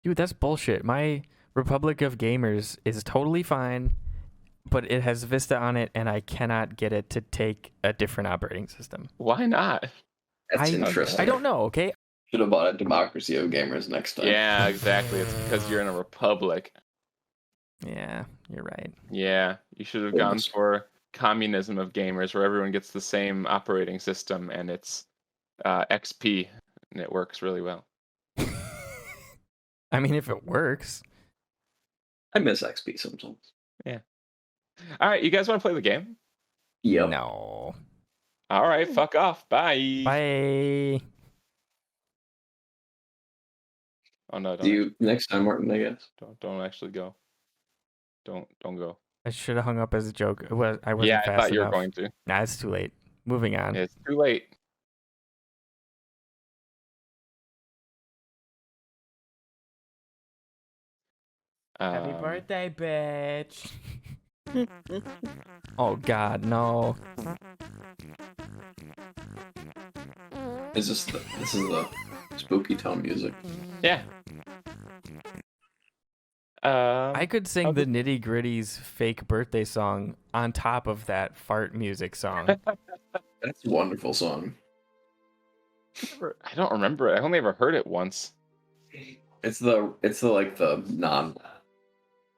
Dude, that's bullshit. My Republic of Gamers is totally fine, but it has Vista on it, and I cannot get it to take a different operating system. Why not? That's I interesting. don't know. Okay. Should have bought a Democracy of Gamers next time. Yeah, exactly. It's because you're in a republic. Yeah, you're right. Yeah, you should have gone for communism of gamers, where everyone gets the same operating system, and it's XP, and it works really well. I mean, if it works. I miss XP sometimes. Yeah. All right, you guys want to play the game? Yep. No. All right, fuck off. Bye. Bye. Oh no! See you next time, Martin. I guess. Don't actually go. Don't go. I should have hung up as a joke. I wasn't fast enough. I thought you were going to. Nah, it's too late. Moving on. It's too late. Happy birthday, bitch. Oh God, no. This is the spooky tone music. Yeah. I could sing the Nitty Gritty's fake birthday song on top of that fart music song. That's a wonderful song. I don't remember it. I only ever heard it once. It's the like the non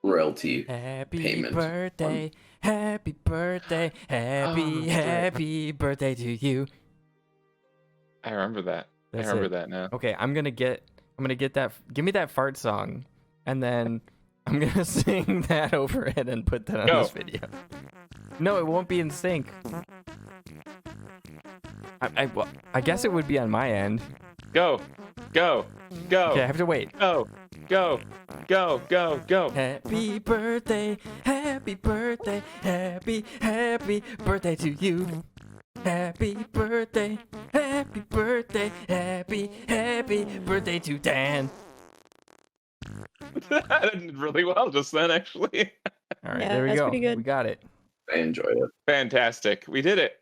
royalty Happy payment birthday, one. happy birthday, happy birthday to you. I remember that. That's I remember it. that now. Okay, I'm gonna get that. Give me that fart song, and then I'm gonna sing that over it and put that on Go. this video. No, it won't be in sync. I guess it would be on my end. Go. Okay, I have to wait. Go. Happy birthday, happy birthday, happy birthday to you. Happy birthday, happy birthday, happy birthday to Dan. I did really well just then, actually. All right, Yeah, there we that's go. pretty good. We got it. I enjoyed it. Fantastic. We did it.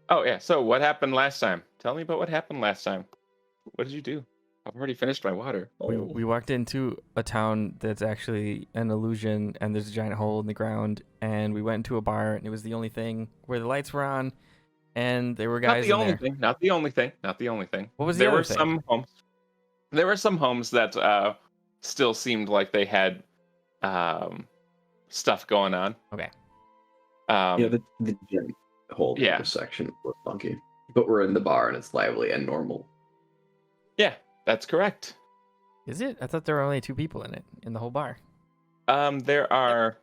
Oh, yeah. So what happened last time? Tell me about what happened last time. What did you do? I've already finished my water. We walked into a town that's actually an illusion, and there's a giant hole in the ground, and we went into a bar, and it was the only thing where the lights were on, and there were guys Not the in only there. thing. Not the only thing. Not the only thing. What was the there other were thing? some homes. There were some homes that still seemed like they had stuff going on. Okay. Yeah, the gym whole section was funky, but we're in the bar and it's lively and normal. Yeah, that's correct. Is it? I thought there were only 2 people in it, in the whole bar. There are.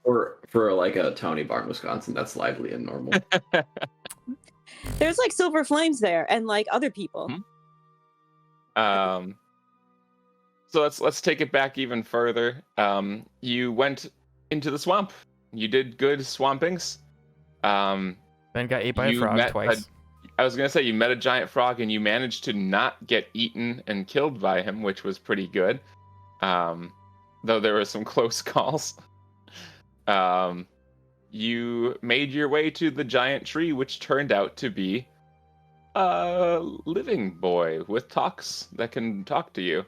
Or for like a towny bar in Wisconsin, that's lively and normal. There's like silver flames there and like other people. So let's take it back even further. You went into the swamp. You did good swampings. Ben got ate by a frog twice. I was gonna say you met a giant frog and you managed to not get eaten and killed by him, which was pretty good. Though there were some close calls. You made your way to the giant tree, which turned out to be a living boy with talks that can talk to you.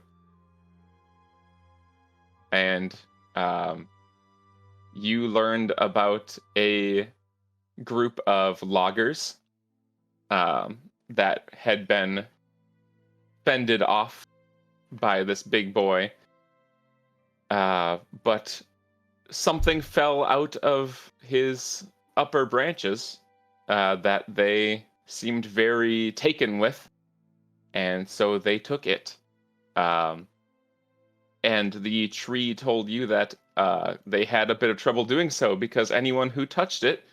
And you learned about a group of loggers that had been fended off by this big boy. But something fell out of his upper branches that they seemed very taken with, and so they took it. And the tree told you that they had a bit of trouble doing so because anyone who touched it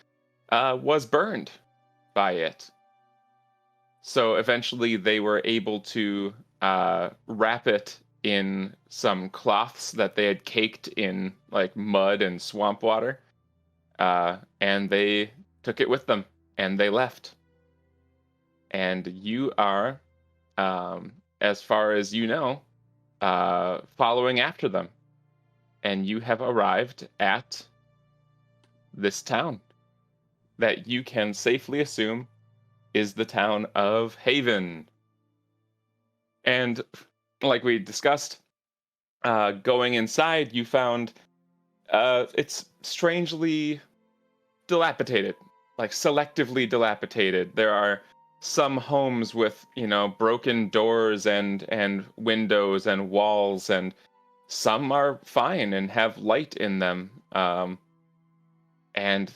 was burned by it. So eventually they were able to wrap it in some cloths that they had caked in like mud and swamp water. And they took it with them and they left. And you are, as far as you know, following after them. And you have arrived at this town that you can safely assume is the town of Haven. And like we discussed, going inside, you found it's strangely dilapidated, like selectively dilapidated. There are some homes with, broken doors and windows and walls, and some are fine and have light in them. And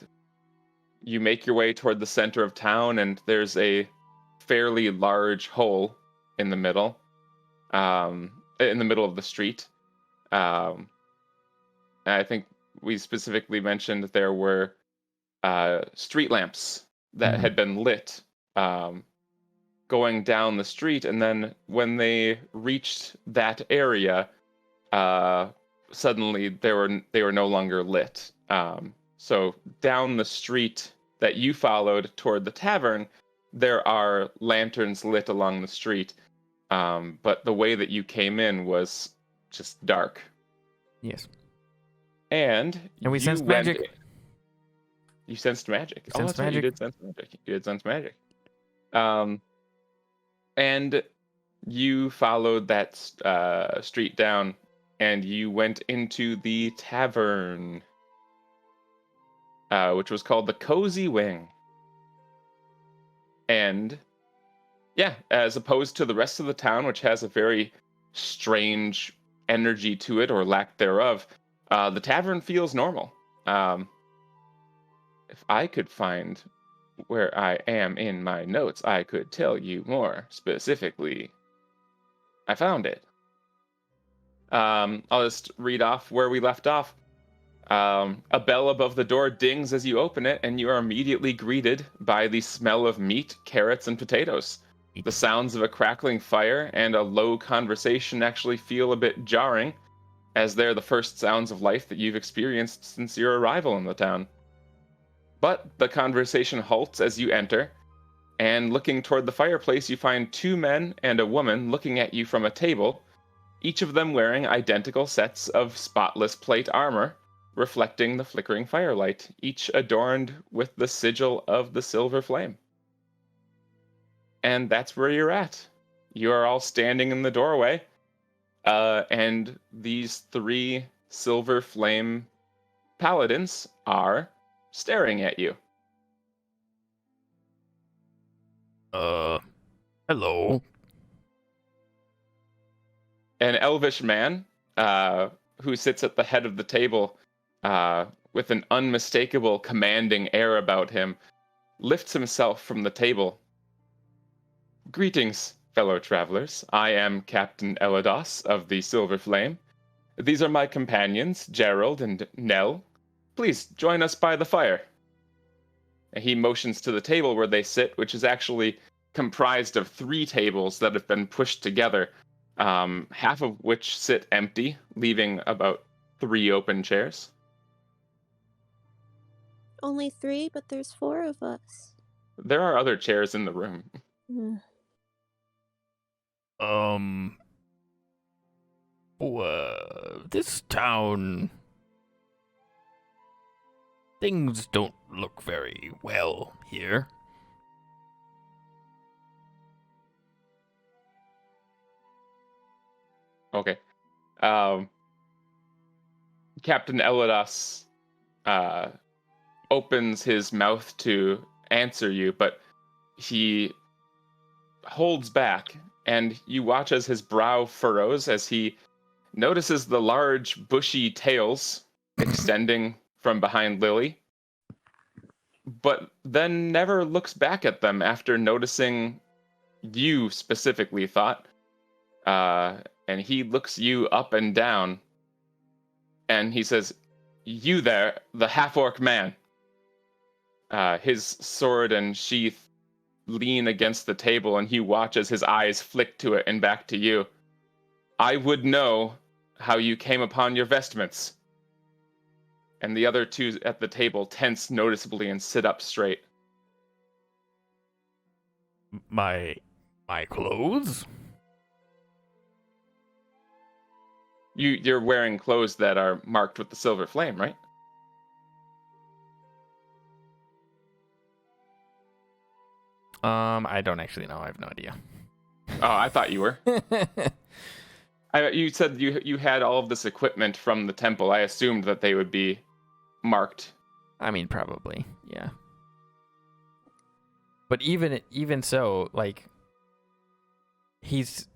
you make your way toward the center of town, and there's a fairly large hole in the middle, of the street. And I think we specifically mentioned that there were street lamps that had been lit going down the street, and then when they reached that area, suddenly they were no longer lit. So down the street that you followed toward the tavern, there are lanterns lit along the street, but the way that you came in was just dark. Yes. And we sensed magic. You sensed magic. Oh, that's right. You did sense magic. You did sense magic. And you followed that street down, and you went into the tavern, which was called the Cozy Wing. And yeah, as opposed to the rest of the town, which has a very strange energy to it, or lack thereof, the tavern feels normal. If I could find where I am in my notes, I could tell you more specifically. I found it. I'll just read off where we left off. A bell above the door dings as you open it, and you are immediately greeted by the smell of meat, carrots, and potatoes. The sounds of a crackling fire and a low conversation actually feel a bit jarring, as they're the first sounds of life that you've experienced since your arrival in the town. But the conversation halts as you enter, and looking toward the fireplace, you find two men and a woman looking at you from a table, each of them wearing identical sets of spotless plate armor, reflecting the flickering firelight, each adorned with the sigil of the silver flame. And that's where you're at. You are all standing in the doorway, and these three silver flame paladins are staring at you. Hello. An elvish man, who sits at the head of the table, with an unmistakable commanding air about him, lifts himself from the table. Greetings, fellow travelers. I am Captain Elados of the Silver Flame. These are my companions, Gerald and Nell. Please join us by the fire. And he motions to the table where they sit, which is actually comprised of 3 tables that have been pushed together, half of which sit empty, leaving about 3 open chairs. Only 3, but there's 4 of us. There are other chairs in the room. This town, things don't look very well here. Okay. Captain Elados opens his mouth to answer you, but he holds back, and you watch as his brow furrows as he notices the large, bushy tails extending from behind Lily, but then never looks back at them after noticing you specifically, Thought. And he looks you up and down, and he says, "You there, the half-orc man." His sword and sheath lean against the table, and you watch as his eyes flick to it and back to you. "I would know how you came upon your vestments." And the other 2 at the table tense noticeably and sit up straight. My clothes? You're wearing clothes that are marked with the silver flame, right? I don't actually know. I have no idea. Oh, I thought you were. You said you had all of this equipment from the temple. I assumed that they would be marked. I mean, probably, yeah. But even so, like,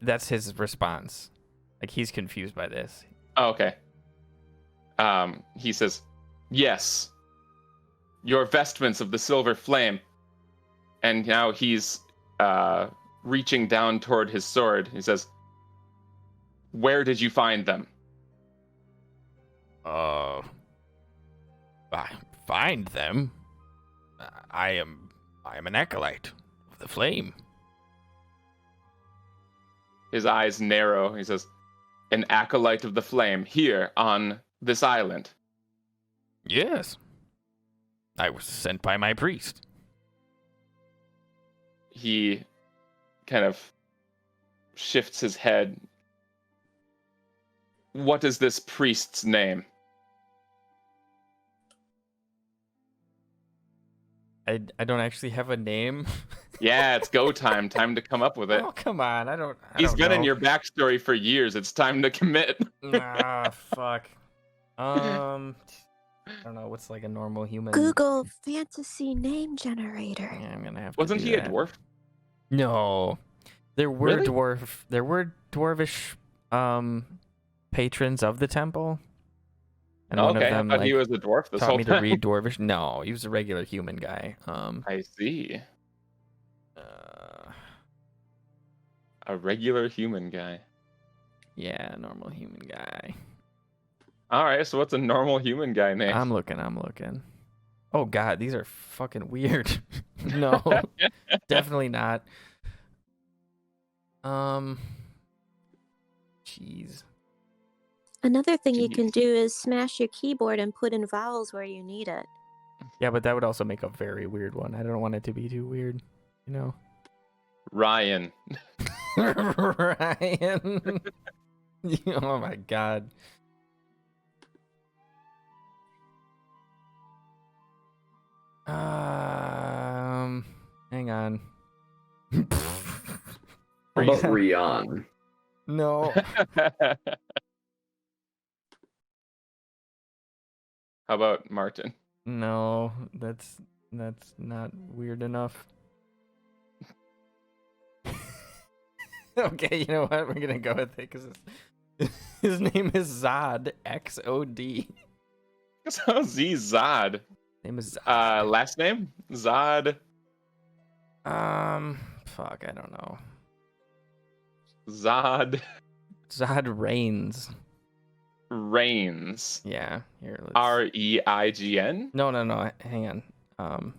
that's his response. Like, he's confused by this. Oh, okay. He says, "Yes, your vestments of the silver flame." And now he's reaching down toward his sword. He says, "Where did you find them?" I find them. I am an acolyte of the flame. His eyes narrow. He says, "An acolyte of the flame here on this island?" Yes. I was sent by my priest. He kind of shifts his head. "What is this priest's name?" I don't actually have a name. Yeah, it's go time. Time to come up with it. Oh, come on. I He's don't been know. in your backstory for years. It's time to commit. Ah, fuck. I don't know. What's like a normal human? Google fantasy name generator. Yeah, I'm gonna have to. Wasn't do he a that. dwarf? No, there were Really? There were dwarvish patrons of the temple, and one of Okay, I them thought like he was a dwarf this taught whole me time. to read dwarvish. No, he was a regular human guy. I see. Uh, A regular human guy. yeah, normal human guy. All right, so what's a normal human guy name? I'm looking. Oh god, these are fucking weird. No, definitely not. Jeez. Another thing you can Jeez. do is smash your keyboard and put in vowels where you need it. Yeah, but that would also make a very weird one. I don't want it to be too weird, you know. Ryan. Ryan. Oh my god. Hang on. How about Rion? No. How about Martin? No, that's not weird enough. Okay, you know what? We're gonna go with it because his name is Zod. XOD. So Zod. Name is Zod. Last name? Zod. Fuck, I don't know. Zod Zod Reigns. Reigns. Yeah, here. Reign? No. Hang on.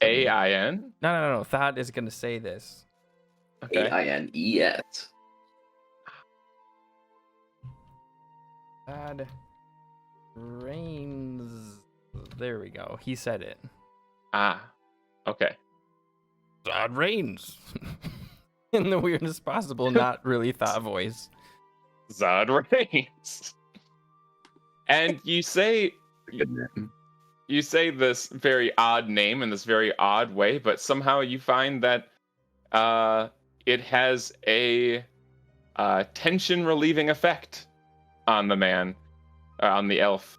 Ain? No. Thad is gonna say this. Okay. Aines. Zod Reigns. There we go. He said it. Ah. Okay. Zod Reigns. In the weirdest possible, not really Thad voice. Zod Reigns. And you say this very odd name in this very odd way, but somehow you find that it has a tension relieving effect on the man, on the elf.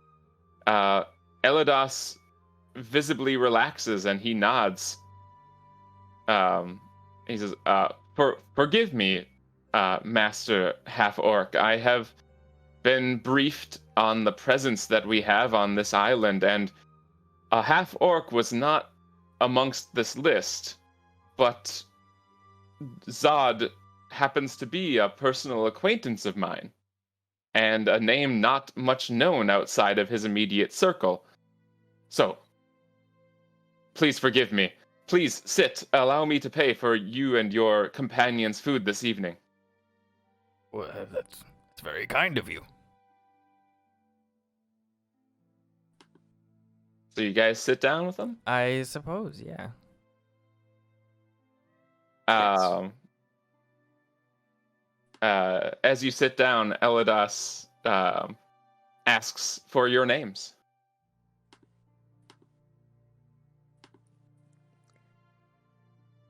Elidas visibly relaxes and he nods. He says, "Forgive me, Master Half-Orc. I have been briefed on the presence that we have on this island, and a Half-Orc was not amongst this list, but Zod happens to be a personal acquaintance of mine, and a name not much known outside of his immediate circle. So, please forgive me. Please sit. Allow me to pay for you and your companion's food this evening." Well, that's very kind of you. So you guys sit down with them? I suppose, yeah. As you sit down, Elidas asks for your names.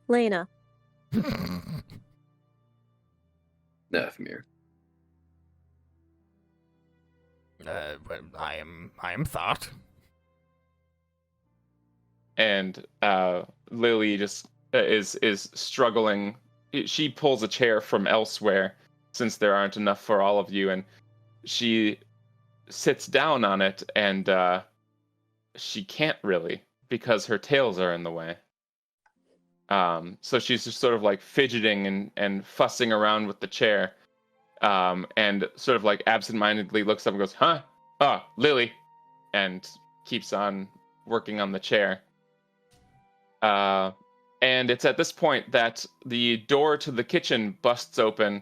Lena. Nefmir. But I am thought. And Lily just is struggling. She pulls a chair from elsewhere since there aren't enough for all of you, and she sits down on it, and she can't really because her tails are in the way. So she's just sort of like fidgeting and fussing around with the chair, and sort of like absentmindedly looks up and goes, "Huh? Oh, Lily," and keeps on working on the chair. And it's at this point that the door to the kitchen busts open,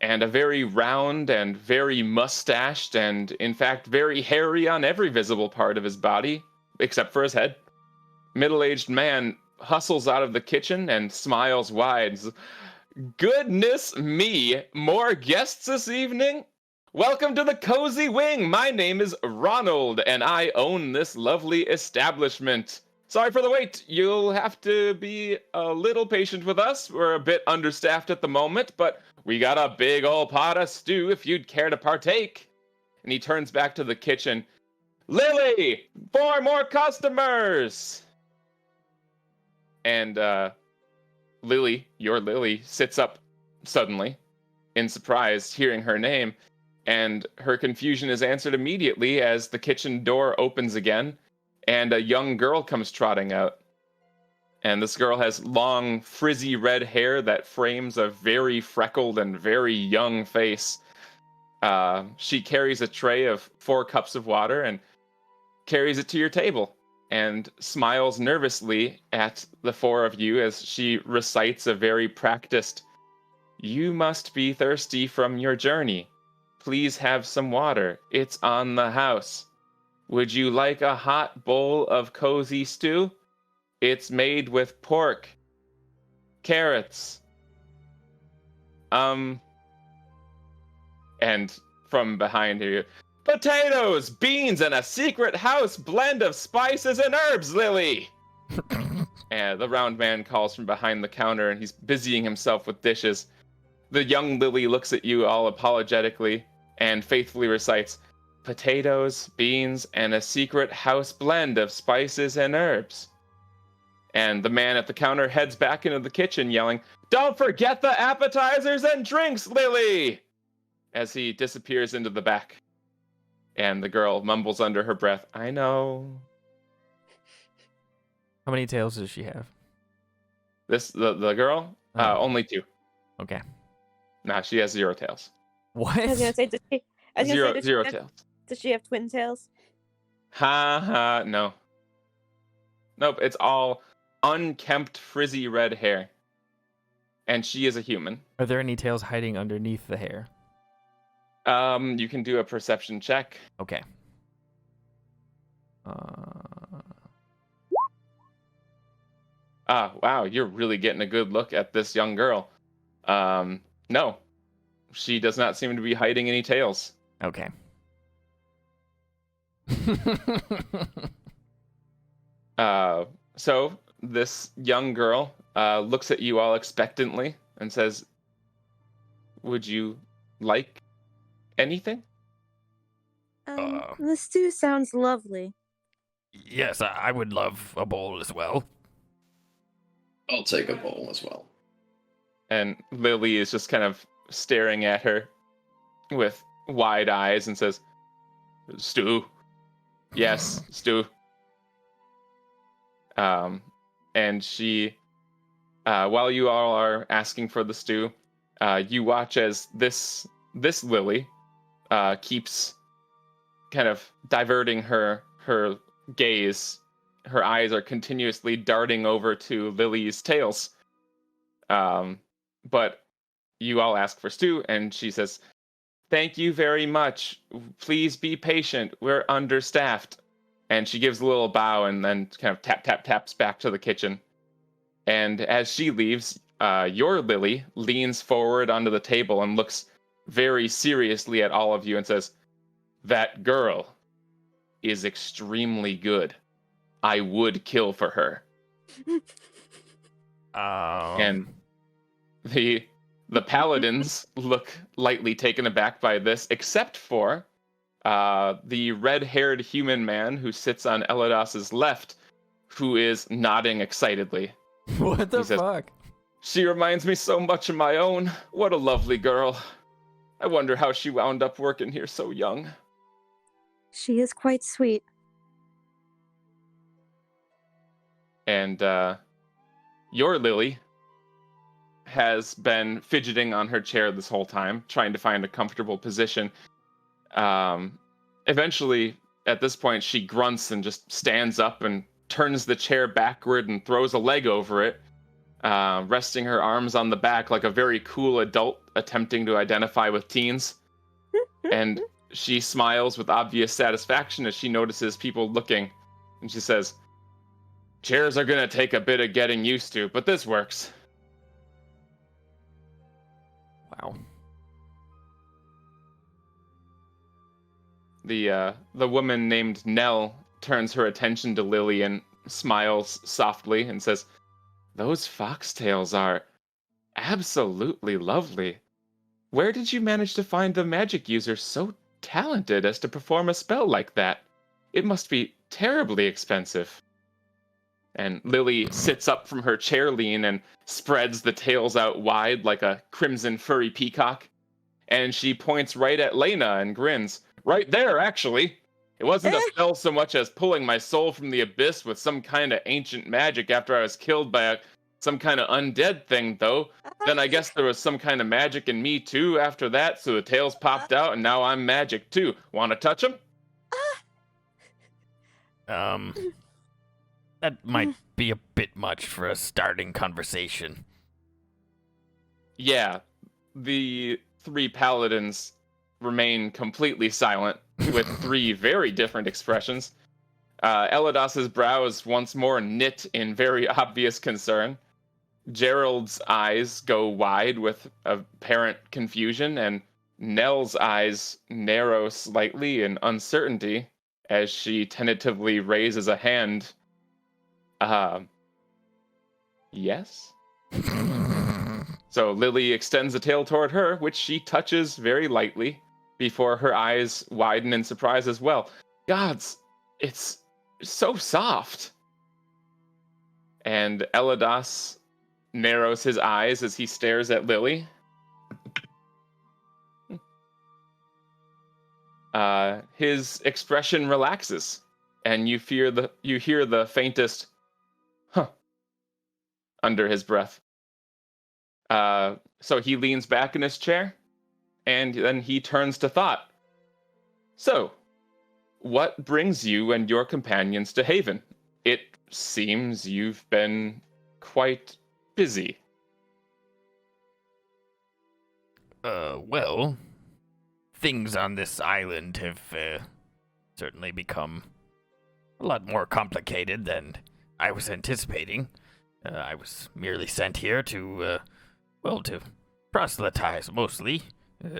and a very round and very mustached and, in fact, very hairy on every visible part of his body, except for his head, middle-aged man hustles out of the kitchen and smiles wide. "Goodness me, more guests this evening? Welcome to the Cozy Wing. My name is Ronald, and I own this lovely establishment. Sorry for the wait. You'll have to be a little patient with us. We're a bit understaffed at the moment, but we got a big old pot of stew if you'd care to partake." And he turns back to the kitchen. "Lily, 4 more customers!" And Lily, your Lily, sits up suddenly in surprise, hearing her name, and her confusion is answered immediately as the kitchen door opens again, and a young girl comes trotting out. And this girl has long, frizzy red hair that frames a very freckled and very young face. She carries a tray of 4 cups of water and carries it to your table and smiles nervously at the 4 of you as she recites a very practiced, "You must be thirsty from your journey. Please have some water. It's on the house. Would you like a hot bowl of cozy stew? It's made with pork, carrots, and from behind here, potatoes, beans, and a secret house blend of spices and herbs, Lily." And the round man calls from behind the counter, and he's busying himself with dishes. The young Lily looks at you all apologetically and faithfully recites, "Potatoes, beans, and a secret house blend of spices and herbs." And the man at the counter heads back into the kitchen yelling, "Don't forget the appetizers and drinks, Lily!" as he disappears into the back. And the girl mumbles under her breath, "I know." How many tails does she have? The girl? Oh. Only 2. Okay. Nah, she has 0 tails. What? I was gonna say, Zero tails. Does she have twin tails? Ha ha, no. Nope, it's all unkempt, frizzy red hair. And she is a human. Are there any tails hiding underneath the hair? You can do a perception check. Okay. Wow, you're really getting a good look at this young girl. No. She does not seem to be hiding any tails. Okay. So this young girl looks at you all expectantly and says, "Would you like anything?" The stew sounds lovely. Yes, I would love a bowl as well. I'll take a bowl as well. And Lily is just kind of staring at her with wide eyes and says, "Stew. Yes, stew." And she, while you all are asking for the stew, you watch as this Lily keeps kind of diverting her gaze. Her eyes are continuously darting over to Lily's tails. But you all ask for stew, and she says, "Thank you very much. Please be patient. We're understaffed." And she gives a little bow and then kind of taps back to the kitchen. And as she leaves, your Lily leans forward onto the table and looks very seriously at all of you and says, "That girl is extremely good. I would kill for her." And the paladins look lightly taken aback by this, except for the red-haired human man who sits on Elidas's left, who is nodding excitedly. What the says, fuck? "She reminds me so much of my own. What a lovely girl. I wonder how she wound up working here so young." She is quite sweet. And your Lily has been fidgeting on her chair this whole time, trying to find a comfortable position. Eventually, at this point, she grunts and just stands up and turns the chair backward and throws a leg over it, resting her arms on the back like a very cool adult attempting to identify with teens. And she smiles with obvious satisfaction as she notices people looking. And she says, "Chairs are gonna take a bit of getting used to, but this works." Wow. The woman named Nell turns her attention to Lily and smiles softly and says, "Those foxtails are absolutely lovely. Where did you manage to find the magic user so talented as to perform a spell like that? It must be terribly expensive." And Lily sits up from her chair lean and spreads the tails out wide like a crimson furry peacock. And she points right at Lena and grins. "Right there, actually. It wasn't a spell so much as pulling my soul from the abyss with some kind of ancient magic after I was killed by some kind of undead thing, though. Then I guess there was some kind of magic in me, too, after that, so the tails popped out, and now I'm magic, too. Want to touch them?" That might be a bit much for a starting conversation. Yeah, the three paladins remain completely silent, with three very different expressions. Elidas's brows once more knit in very obvious concern. Gerald's eyes go wide with apparent confusion, and Nell's eyes narrow slightly in uncertainty as she tentatively raises a hand. Yes? So Lily extends the tail toward her, which she touches very lightly before her eyes widen in surprise as well. "Gods, it's so soft." And Elidas narrows his eyes as he stares at Lily. His expression relaxes, and you hear the faintest "huh" under his breath. So he leans back in his chair, and then he turns to thought. "So, what brings you and your companions to Haven? It seems you've been quite busy." Well, things on this island have certainly become a lot more complicated than I was anticipating. I was merely sent here to proselytize mostly,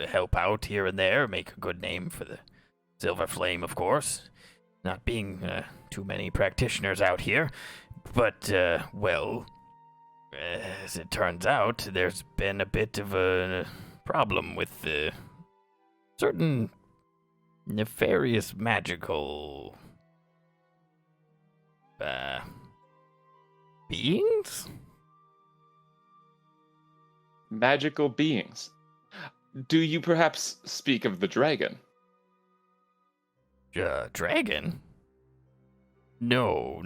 help out here and there, make a good name for the Silver Flame, of course. Not being too many practitioners out here, but, as it turns out, there's been a bit of a problem with certain nefarious magical beings? Magical beings. Do you perhaps speak of the dragon? Dragon? No.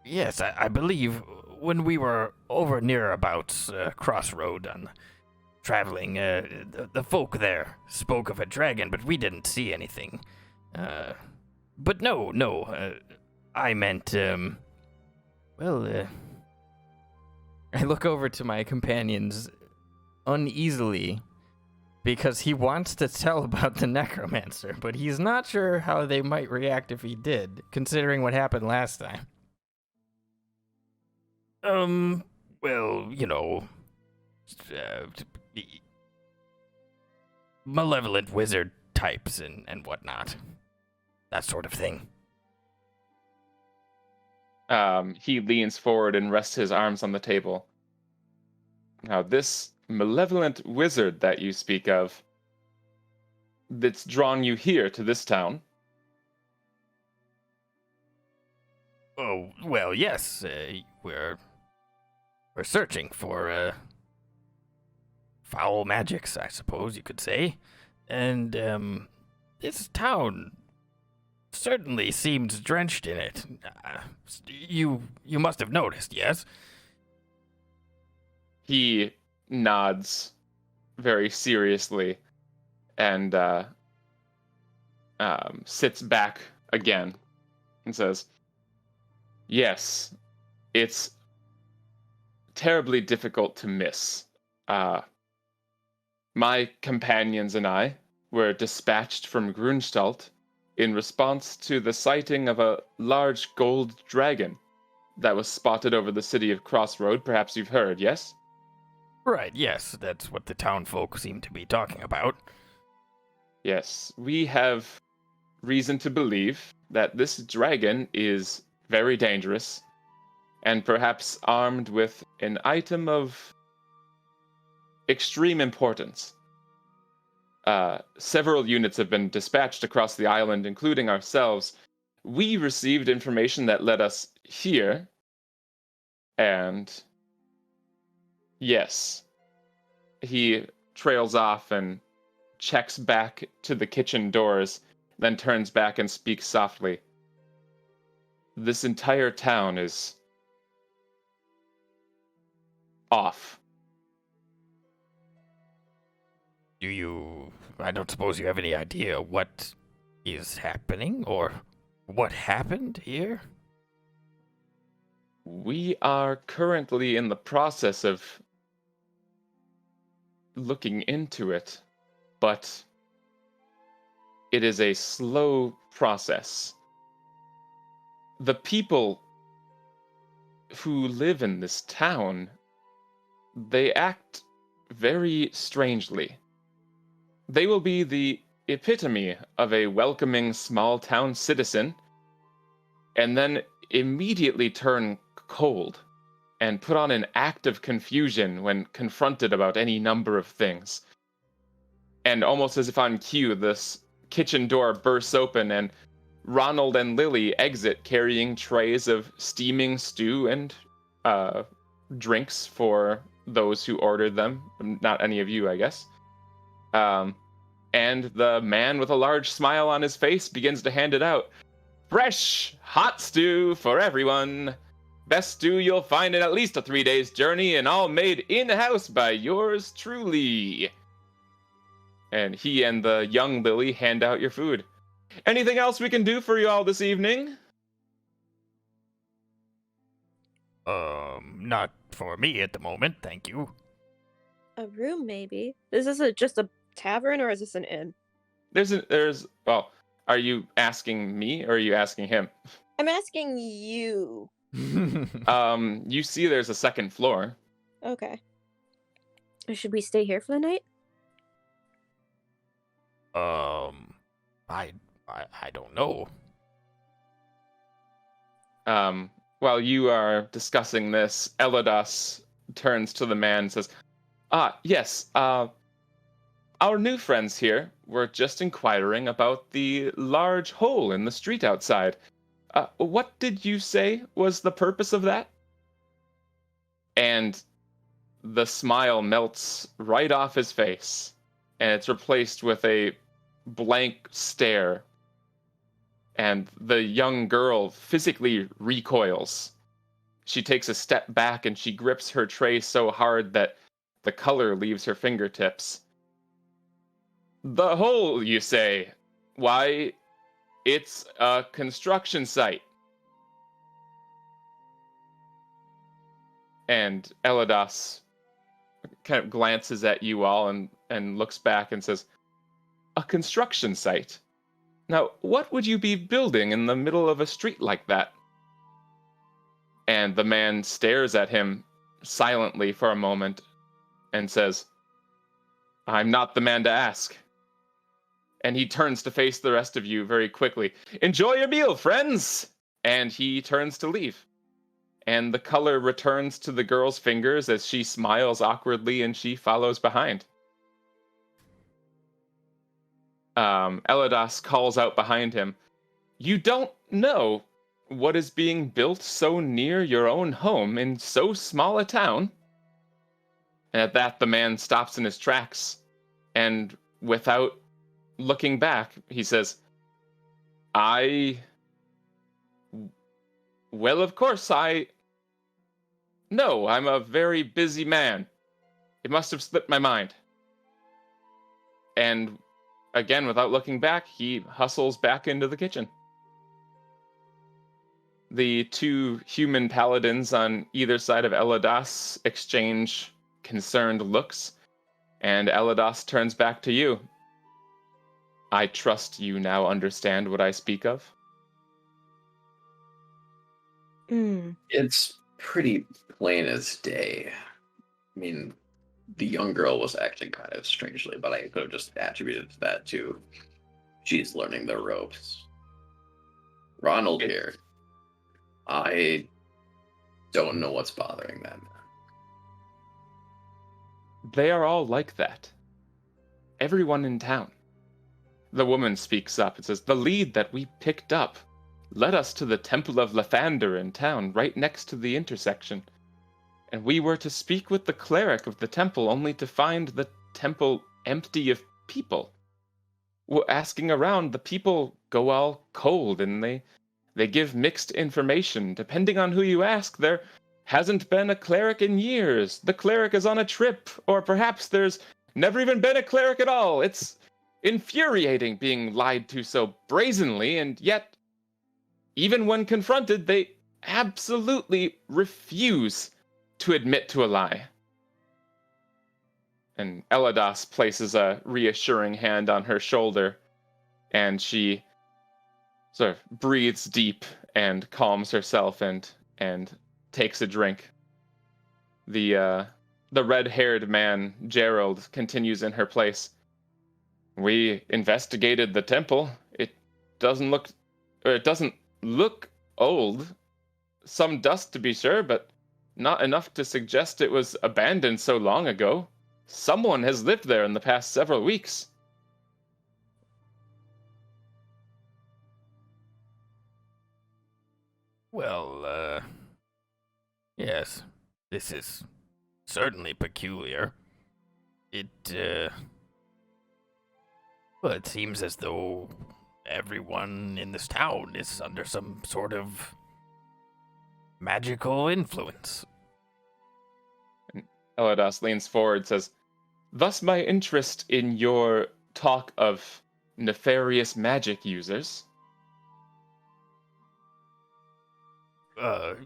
Yes, I believe when we were over nearabouts Crossroad on traveling, the folk there spoke of a dragon, but we didn't see anything. But no, I meant, I look over to my companions uneasily because he wants to tell about the necromancer, but he's not sure how they might react if he did, considering what happened last time. Malevolent wizard types and whatnot. That sort of thing. He leans forward and rests his arms on the table. "Now, this malevolent wizard that you speak of, that's drawn you here to this town? Oh, well, yes. We're searching for foul magics, I suppose you could say. And this town certainly seems drenched in it. You must have noticed, yes? He nods very seriously and sits back again and says, "Yes, it's terribly difficult to miss. My companions and I were dispatched from Grunstalt in response to the sighting of a large gold dragon that was spotted over the city of Crossroad. Perhaps you've heard, yes?" Right, yes, that's what the town folk seem to be talking about. Yes, we have reason to believe that this dragon is very dangerous and perhaps armed with an item of extreme importance. Several units have been dispatched across the island, including ourselves. We received information that led us here, and yes, he trails off and checks back to the kitchen doors, then turns back and speaks softly. This entire town is off. I don't suppose you have any idea what is happening or what happened here? We are currently in the process of looking into it, but it is a slow process. The people who live in this town, they act very strangely. They will be the epitome of a welcoming small town citizen, and then immediately turn cold and put on an act of confusion when confronted about any number of things. And almost as if on cue, this kitchen door bursts open and Ronald and Lily exit carrying trays of steaming stew and drinks for those who ordered them. Not any of you, I guess. And the man with a large smile on his face begins to hand it out. Fresh, hot stew for everyone. Best stew you'll find in at least a 3 days journey, and all made in-house by yours truly. And he and the young Lily hand out your food. Anything else we can do for you all this evening? Not for me at the moment, thank you. A room, maybe. Is this just a tavern or is this an inn? Well, are you asking me or are you asking him? I'm asking you. You see there's a second floor. Okay. Should we stay here for the night? I don't know. While you are discussing this, Elodas turns to the man and says, yes, our new friends here were just inquiring about the large hole in the street outside. What did you say was the purpose of that? And the smile melts right off his face, and it's replaced with a blank stare. And the young girl physically recoils. She takes a step back and she grips her tray so hard that the color leaves her fingertips. The hole, you say? Why, it's a construction site. And Elodas kind of glances at you all and looks back and says, a construction site? Now, what would you be building in the middle of a street like that? And the man stares at him silently for a moment and says, I'm not the man to ask. And he turns to face the rest of you very quickly. Enjoy your meal, friends! And he turns to leave. And the color returns to the girl's fingers as she smiles awkwardly and she follows behind. Eladas calls out behind him, "You don't know what is being built so near your own home in so small a town?" And at that, the man stops in his tracks, and without looking back, he says, Well, of course, No, I'm a very busy man. It must have slipped my mind." And again, without looking back, he hustles back into the kitchen. The two human paladins on either side of Eladas exchange concerned looks, and Eladas turns back to you. "I trust you now understand what I speak of." It's pretty plain as day. I mean, the young girl was acting kind of strangely, but I could have just attributed that to she's learning the ropes. Ronald here. I don't know what's bothering that man. They are all like that. Everyone in town. The woman speaks up and says, "The lead that we picked up led us to the Temple of Lathander in town, right next to the intersection. And we were to speak with the cleric of the temple, only to find the temple empty of people. We're asking around, the people go all cold, and they give mixed information. Depending on who you ask, there hasn't been a cleric in years. The cleric is on a trip, or perhaps there's never even been a cleric at all. It's infuriating being lied to so brazenly, and yet, even when confronted, they absolutely refuse to admit to a lie." And Eladas places a reassuring hand on her shoulder, and she sort of breathes deep and calms herself and takes a drink. The red-haired man, Gerald, continues in her place. "We investigated the temple. It doesn't look old. Some dust to be sure, but not enough to suggest it was abandoned so long ago. Someone has lived there in the past several weeks." Well, yes, this is certainly peculiar. Well, it seems as though everyone in this town is under some sort of magical influence. Eladas leans forward and says, "Thus my interest in your talk of nefarious magic users."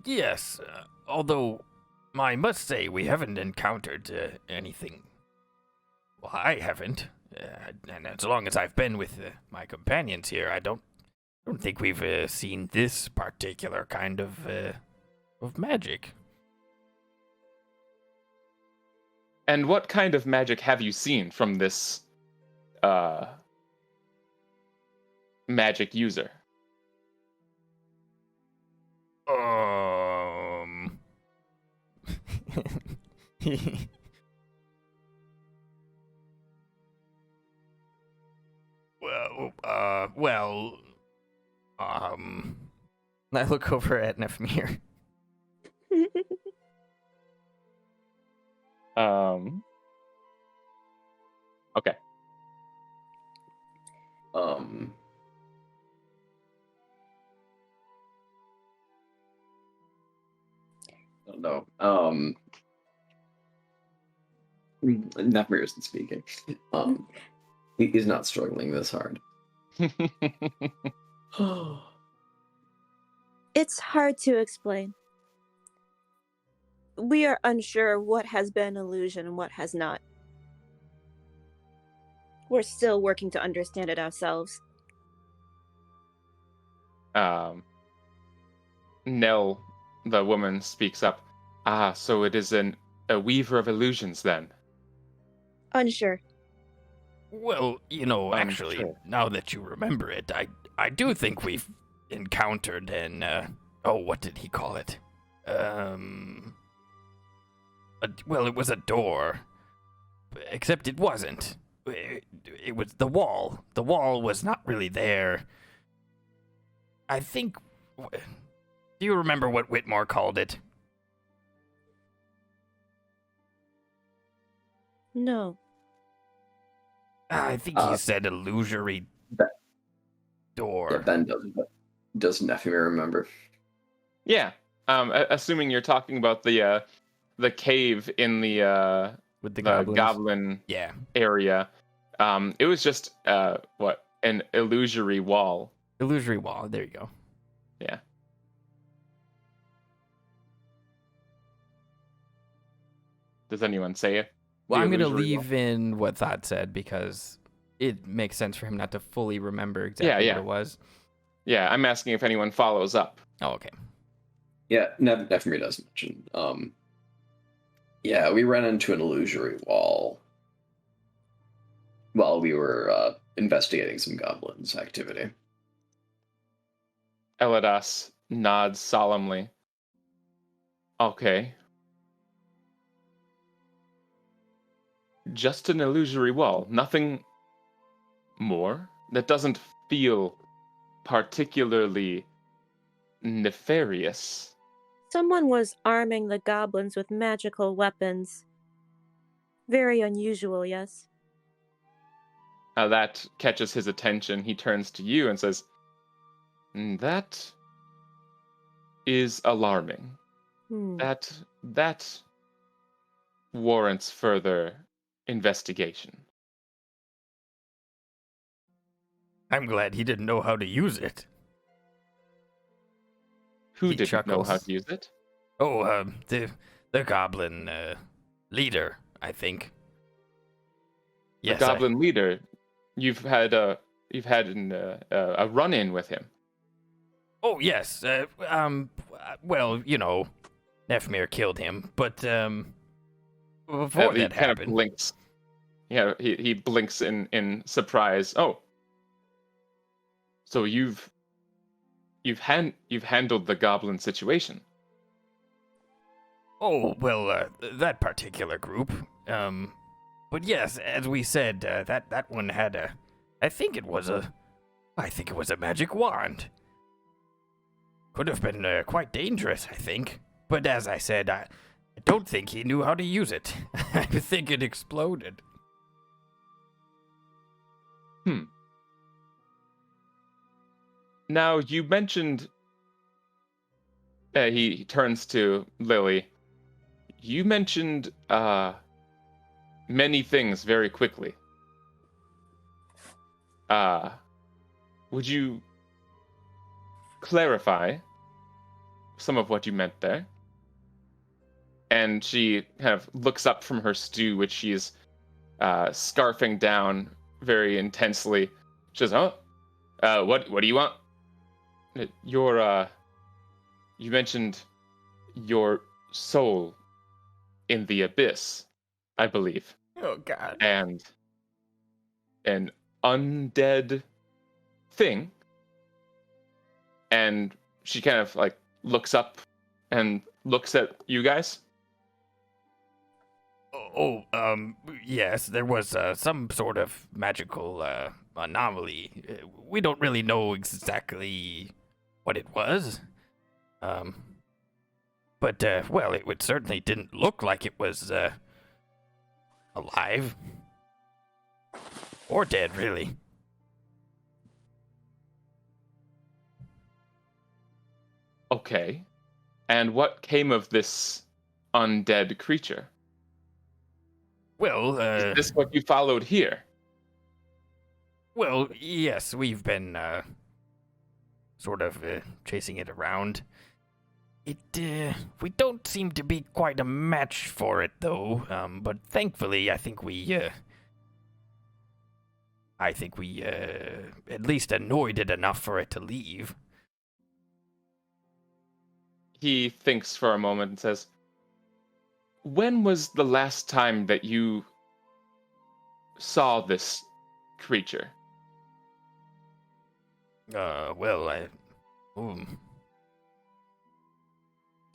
Yes, although I must say we haven't encountered anything. Well, I haven't, and as long as I've been with my companions here, I don't think we've seen this particular kind of magic. And what kind of magic have you seen from this magic user? I look over at Nefmir. Okay. No. Nefmir isn't speaking. He's not struggling this hard. It's hard to explain. We are unsure what has been illusion and what has not. We're still working to understand it ourselves. Nell, the woman, speaks up. "Ah, so it is a weaver of illusions, then?" Unsure. Well, actually, now that you remember it, I do think we've encountered an, what did he call it? Well, it was a door. Except it wasn't. It was the wall. The wall was not really there. I think. Do you remember what Whitmore called it? No. I think he Uh, said illusory Ben- door. Yeah, Ben doesn't, but does Nephimer remember? Yeah. Assuming you're talking about the cave in the With the goblin Yeah. area. It was just an illusory wall. Illusory wall. There you go. Yeah. Does anyone say it? Well, The I'm going to illusory wall? leave in what Thought said because it makes sense for him not to fully remember exactly Yeah. what it was. Yeah, I'm asking if anyone follows up. Oh, okay. Yeah, Nephimer does mention. Yeah, we ran into an illusory wall while we were investigating some goblins activity. Eladas nods solemnly. Okay. Just an illusory wall. Nothing more? That doesn't feel particularly nefarious. Someone was arming the goblins with magical weapons. Very unusual, yes. That catches his attention. He turns to you and says, That is alarming. Hmm. That warrants further investigation. I'm glad he didn't know how to use it. Who He didn't know how chuckles. to use it? Oh, the goblin leader, I think. Yes, The goblin leader. You've had a run-in with him. Oh, yes. Well, Nephmir killed him, but before He that kind of happened, blinks. Yeah, he blinks in surprise. Oh, so you've handled the goblin situation. oh well, that particular group. But yes, as we said, that one had I think it was a magic wand. Could have been quite dangerous, I think. But as I said, I don't think he knew how to use it. I think it exploded. Now, you mentioned... he turns to Lily. You mentioned many things very quickly. Would you clarify some of what you meant there? And she kind of looks up from her stew, which she's scarfing down very intensely. She says, what do you want? You mentioned your soul in the abyss, I believe. Oh God. And an undead thing. And she kind of like looks up and looks at you guys. Yes, there was some sort of magical anomaly. We don't really know exactly what it was. But well, it certainly didn't look like it was alive or dead, really. Okay. And what came of this undead creature? Well, Is this what you followed here? well, yes, we've been sort of chasing it around. We don't seem to be quite a match for it, though. But thankfully, I think we at least annoyed it enough for it to leave. He thinks for a moment and says, when was the last time that you saw this creature? Well, it's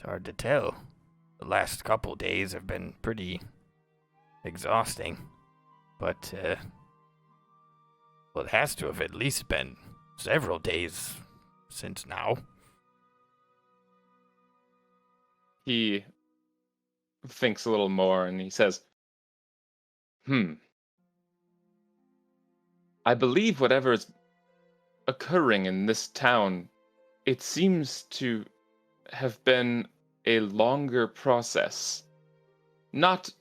hard to tell. The last couple days have been pretty exhausting, but Well, it has to have at least been several days since now. He thinks a little more and he says, I believe whatever is occurring in this town, it seems to have been a longer process. Not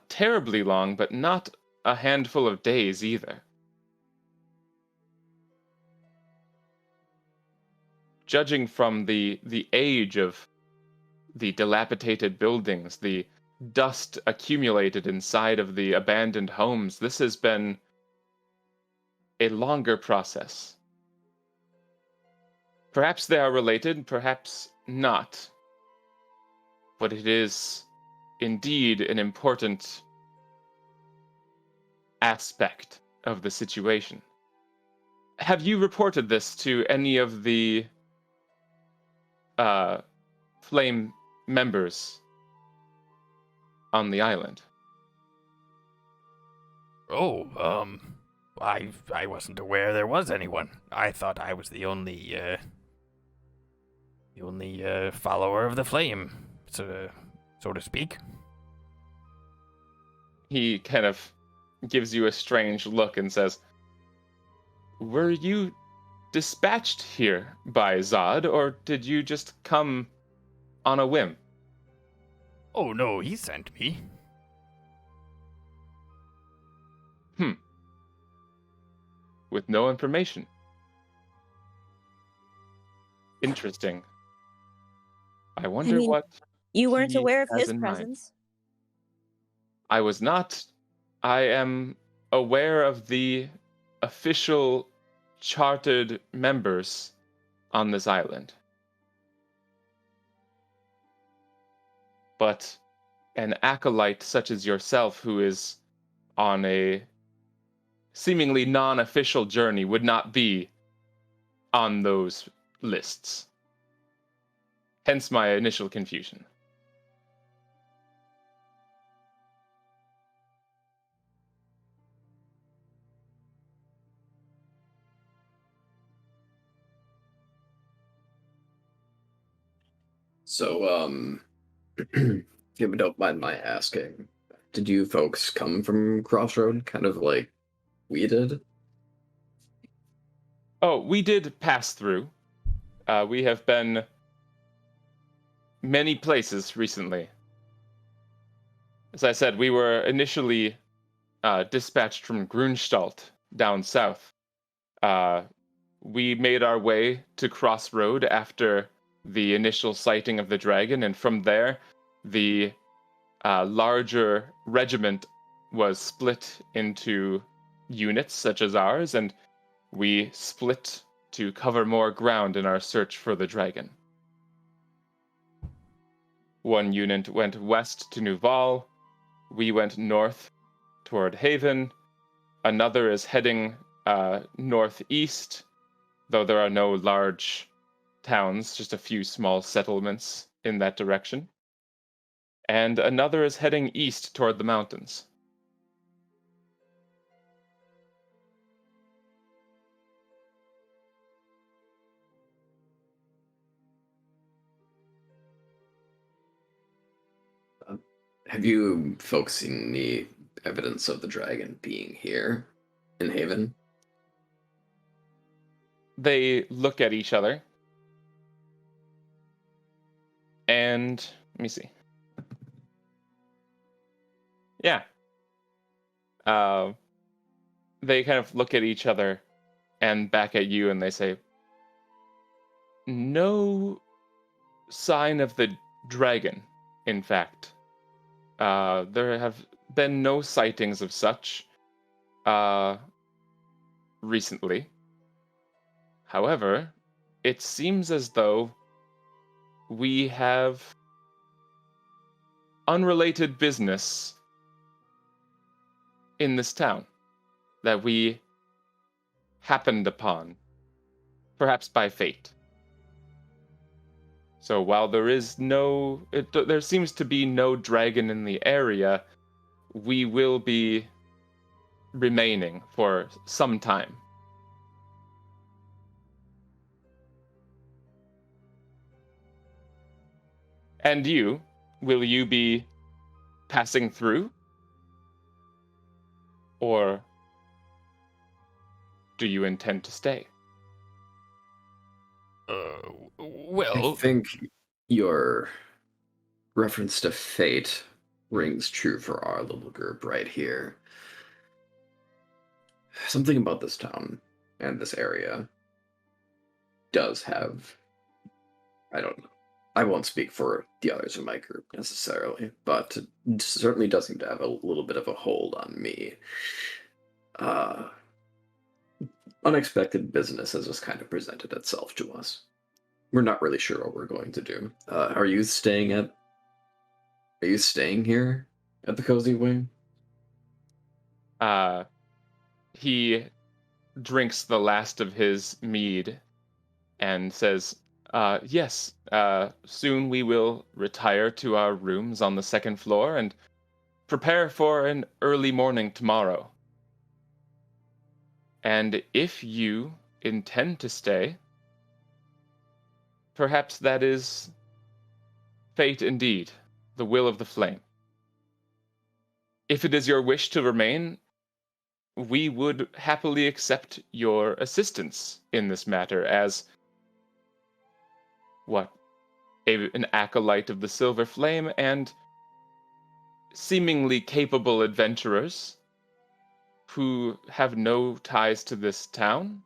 terribly long, but not a handful of days either. Judging from the age of the dilapidated buildings, the dust accumulated inside of the abandoned homes, this has been a longer process. Perhaps they are related, perhaps not. But it is indeed an important aspect of the situation. Have you reported this to any of the Flame members on the island? Oh, I wasn't aware there was anyone. I thought I was the only follower of the flame, so to speak. He kind of gives you a strange look and says, were you dispatched here by Zod, or did you just come on a whim? Oh no, he sent me. With no information. Interesting. I wonder what You weren't he aware of has his in mind. presence. I was not. I am aware of the official chartered members on this island. But an acolyte such as yourself, who is on a seemingly non-official journey, would not be on those lists. Hence my initial confusion. So, if you don't mind my asking, did you folks come from Crossroad, kind of like we did? Oh, we did pass through. We have been many places recently. As I said, we were initially dispatched from Grunstalt down south. We made our way to Crossroad after the initial sighting of the dragon, and from there, the larger regiment was split into units such as ours, and we split to cover more ground in our search for the dragon. One unit went west to Nuval. We went north toward Haven. Another is heading northeast, though there are no large towns, just a few small settlements in that direction. And another is heading east toward the mountains. Have you folks seen any evidence of the dragon being here in Haven? They look at each other. And let me see. Yeah. They kind of look at each other and back at you, and they say, no sign of the dragon, in fact. There have been no sightings of such recently. However, it seems as though we have unrelated business in this town that we happened upon, perhaps by fate. So while there seems to be no dragon in the area, we will be remaining for some time And you, will you be passing through? Or do you intend to stay? Uh, I well, think your reference to fate rings true for our little group right here. Something about this town and this area does have, I don't know. I won't speak for the others in my group necessarily, but it certainly does seem to have a little bit of a hold on me. Uh, Unexpected business has just kind of presented itself to us. We're not really sure what we're going to do. Are you staying here at the Cozy Wing? He drinks the last of his mead and says, yes, soon we will retire to our rooms on the second floor and prepare for an early morning tomorrow. And if you intend to stay, perhaps that is fate indeed, the will of the flame. If it is your wish to remain, we would happily accept your assistance in this matter as an acolyte of the Silver Flame and seemingly capable adventurers who have no ties to this town.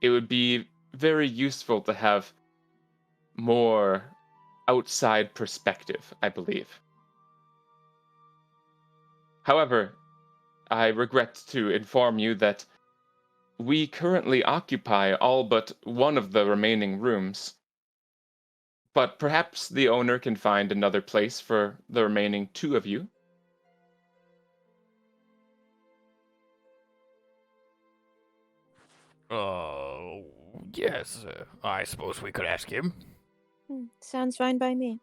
It would be very useful to have more outside perspective, I believe. However, I regret to inform you that we currently occupy all but one of the remaining rooms. But perhaps the owner can find another place for the remaining two of you. uh, yes, I suppose we could ask him. Sounds fine by me.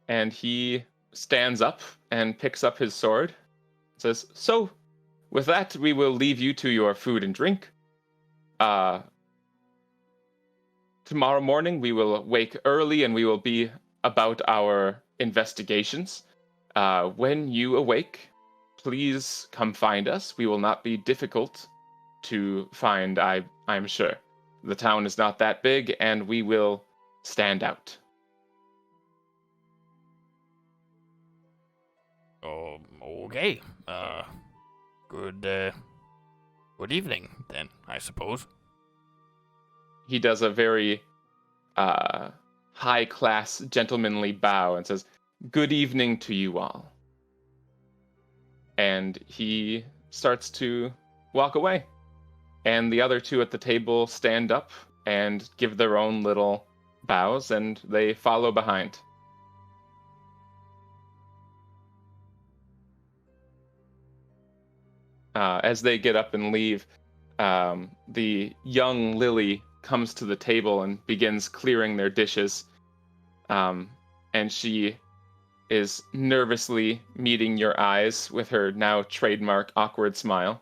And he stands up and picks up his sword. Says, so, with that, we will leave you to your food and drink. Tomorrow morning, we will wake early and we will be about our investigations. When you awake, please come find us. We will not be difficult to find, I'm sure. The town is not that big, and we will stand out. Okay. Good evening, then, I suppose. He does a very high-class, gentlemanly bow and says, good evening to you all. And he starts to walk away. And the other two at the table stand up and give their own little bows, and they follow behind. As they get up and leave, the young Lily comes to the table and begins clearing their dishes. And she is nervously meeting your eyes with her now trademark awkward smile.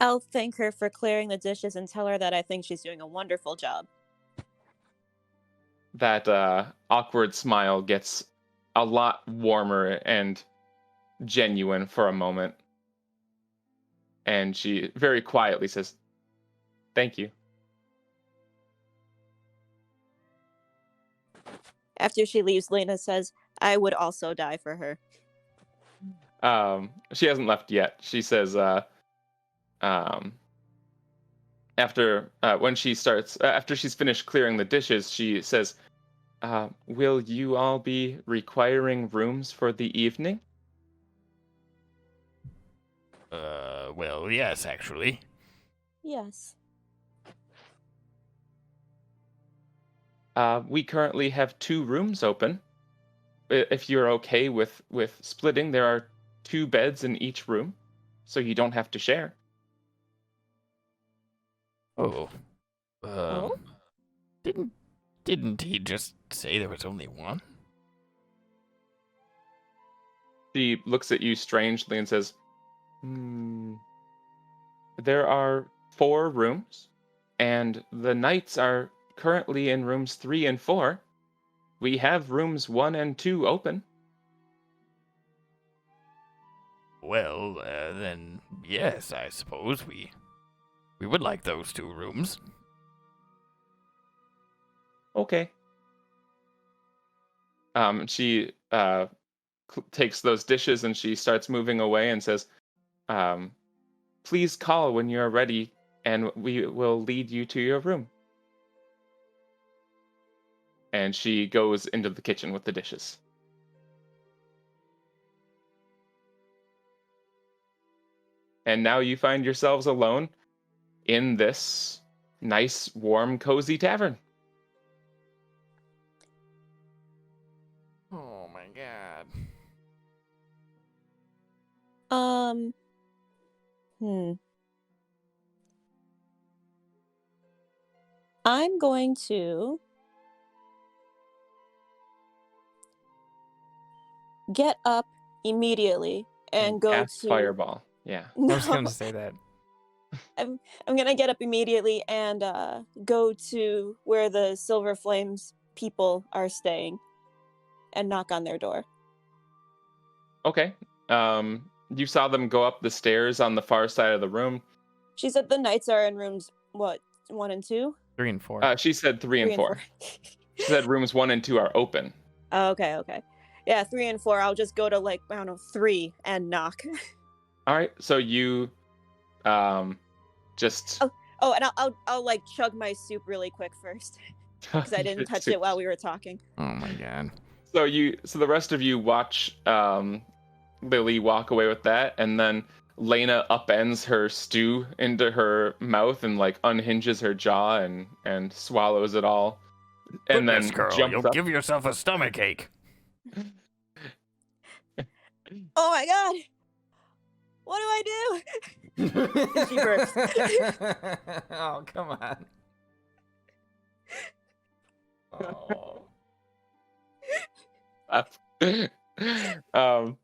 I'll thank her for clearing the dishes and tell her that I think she's doing a wonderful job. That awkward smile gets a lot warmer and genuine for a moment. And she very quietly says, thank you. After she leaves, Lena says, I would also die for her. She hasn't left yet. She says, when she starts, after she's finished clearing the dishes, she says, will you all be requiring rooms for the evening? Well, yes, actually. Yes. We currently have 2 rooms open. If you're okay with splitting, there are 2 beds in each room, so you don't have to share. Oh. Oh? Didn't he just say there was only one? She looks at you strangely and says, there are 4 rooms, and the knights are currently in rooms 3 and 4. We have rooms 1 and 2 open. Well, then, yes, I suppose we would like those 2 rooms. Okay. She takes those dishes and she starts moving away and says, please call when you're ready and we will lead you to your room. And she goes into the kitchen with the dishes. And now you find yourselves alone in this nice, warm, cozy tavern. Oh my god. I'm going to get up immediately and go Cast to Fireball. Yeah. I was going to say that. I'm gonna get up immediately and go to where the Silver Flames people are staying and knock on their door. Okay. You saw them go up the stairs on the far side of the room. She said the knights are in rooms, what, 1 and 2? 3 and 4. She said 3 and 3 4. She said rooms 1 and 2 are open. Oh, okay. Yeah, 3 and 4. I'll just go to, like, I don't know, 3 and knock. All right. So you just Oh, and I'll like chug my soup really quick first because I didn't touch it while we were talking. Oh my god. So the rest of you watch Lily walk away with that, and then Lena upends her stew into her mouth and like unhinges her jaw and swallows it all, and Goodness, then girl, jumps you'll up. give yourself a stomach ache. Oh my god! What do I do? She burps. Oh, come on. Oh. Um,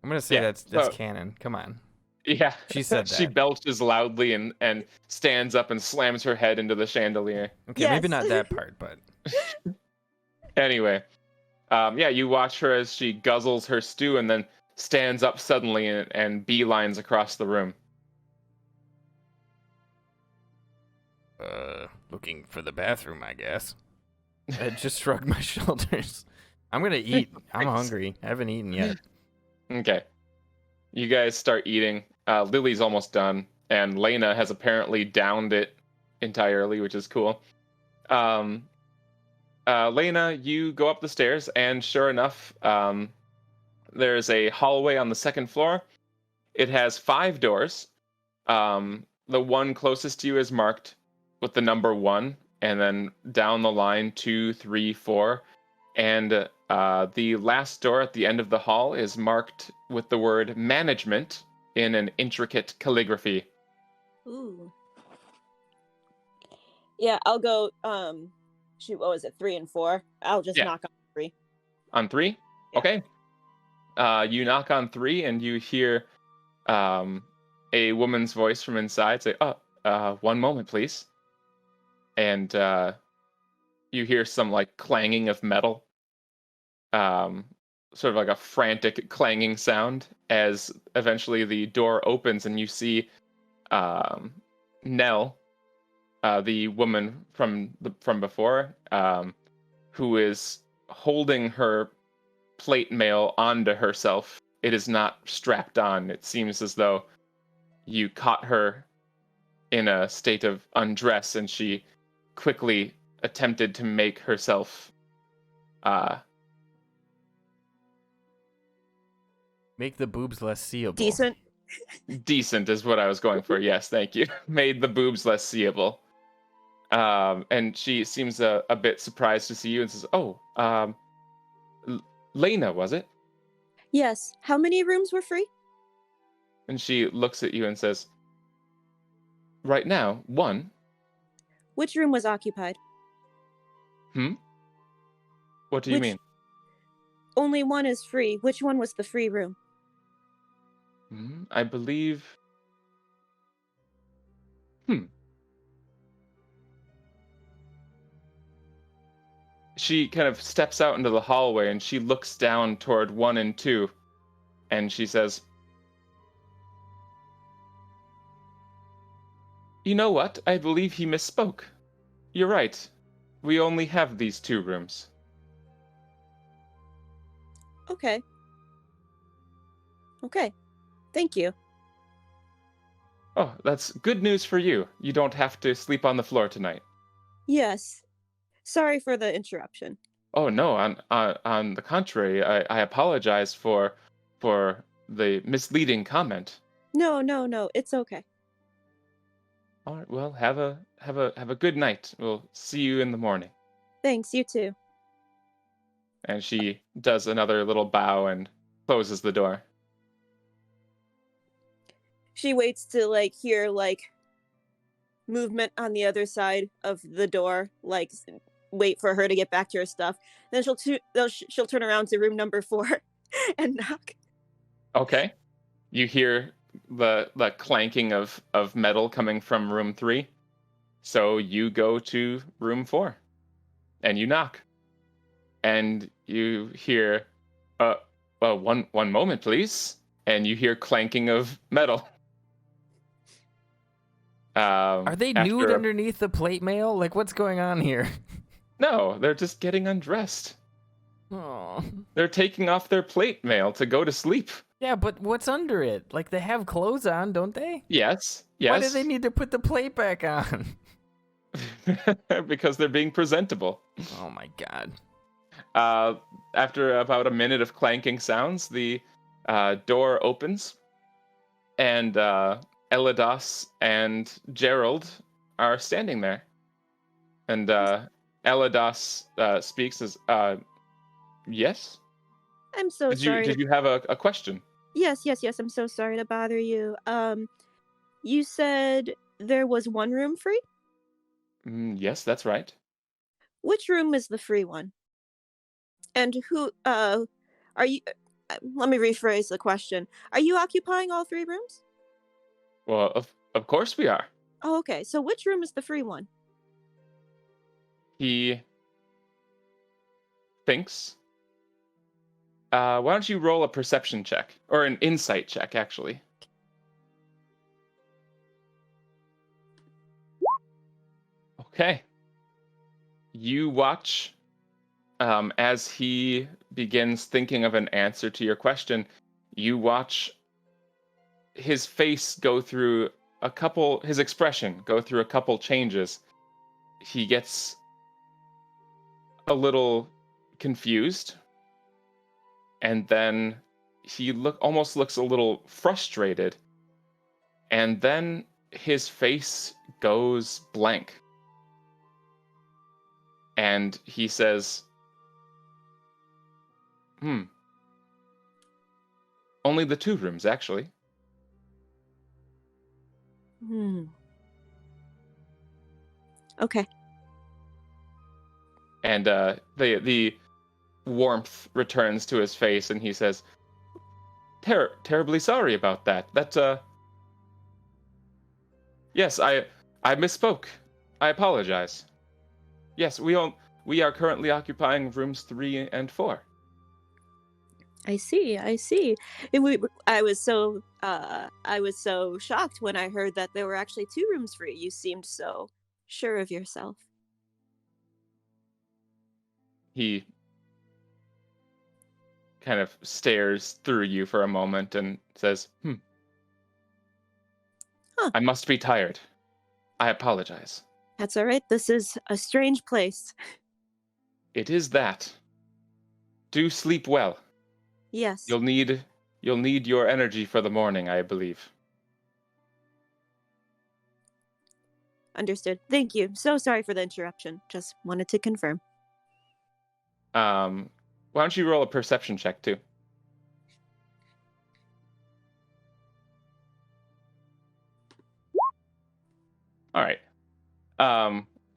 I'm gonna say Yeah, that's so- canon. Come on. yeah, She said she that. belches loudly and stands up and slams her head into the chandelier. Okay, maybe Yes. not that part, but Anyway, yeah, you watch her as she guzzles her stew and then stands up suddenly and beelines across the room. looking for the bathroom, I guess. I just shrugged my shoulders. I'm gonna eat. I'm hungry. I haven't eaten yet. Okay. You guys start eating. Lily's almost done, and Lena has apparently downed it entirely, which is cool. Lena, you go up the stairs, and sure enough, there's a hallway on the second floor. It has 5 doors. The one closest to you is marked with the number 1, and then down the line 2, 3, 4, and the last door at the end of the hall is marked with the word management in an intricate calligraphy. Ooh. Yeah, I'll go. Shoot, what was it? 3 and 4. I'll just Yeah. knock on 3. On 3? Yeah. Okay. You knock on 3 and you hear a woman's voice from inside say, one moment, please. And you hear some like clanging of metal. Sort of like a frantic clanging sound as eventually the door opens and you see Nell, the woman from before, who is holding her plate mail onto herself. It is not strapped on. It seems as though you caught her in a state of undress and she quickly attempted to make herself Make the boobs less seeable. Decent. decent is what I was going for. Yes, thank you. Made the boobs less seeable. And she seems a bit surprised to see you and says, Lena, was it? Yes. How many rooms were free? And she looks at you and says, right now, 1. Which room was occupied? What do you mean? Only 1 is free. Which one was the free room? I believe she kind of steps out into the hallway and she looks down toward 1 and 2, and she says, "You know what? I believe he misspoke. You're right. We only have these 2 rooms." Okay. Okay. Thank you. Oh, that's good news for you. You don't have to sleep on the floor tonight. Yes. Sorry for the interruption. Oh no, on the contrary, I apologize for the misleading comment. No, no, no. It's okay. All right, well, have a good night. We'll see you in the morning. Thanks, you too. And she does another little bow and closes the door. She waits to hear movement on the other side of the door, wait for her to get back to her stuff. Then she'll turn around to room number 4 and knock. Okay. You hear the clanking of metal coming from room 3. So you go to room 4 and you knock. And you hear one moment, please. And you hear clanking of metal. Are they nude underneath the plate mail? Like, what's going on here? No, they're just getting undressed. Oh. They're taking off their plate mail to go to sleep. Yeah, but what's under it? Like, they have clothes on, don't they? Yes. Why do they need to put the plate back on? Because they're being presentable. Oh my god. After about a minute of clanking sounds, the door opens, and Elados and Gerald are standing there. And Elados speaks as, yes? I'm so sorry. Did you have a question? Yes. I'm so sorry to bother you. You said there was 1 room free? Yes, that's right. Which room is the free one? And who, are you, let me rephrase the question. Are you occupying all 3 rooms? Well, of course we are. Oh, okay. So which room is the free one? He thinks. Why don't you roll a perception check? Or an insight check, actually. Okay. You watch as he begins thinking of an answer to your question. You watch his face go through his expression go through a couple changes. He gets a little confused, and then he almost looks a little frustrated, and then his face goes blank. And he says, only the 2 rooms, actually. Okay. And the warmth returns to his face, and he says, terribly sorry about that. Yes, I misspoke. I apologize. Yes, we are currently occupying rooms 3 and 4. I see. I was so shocked when I heard that there were actually 2 rooms free. You seemed so sure of yourself. He kind of stares through you for a moment and says, I must be tired. I apologize. That's all right. This is a strange place. It is that. Do sleep well. Yes. You'll need your energy for the morning, I believe. Understood. Thank you. So sorry for the interruption. Just wanted to confirm. Why don't you roll a perception check too? All right.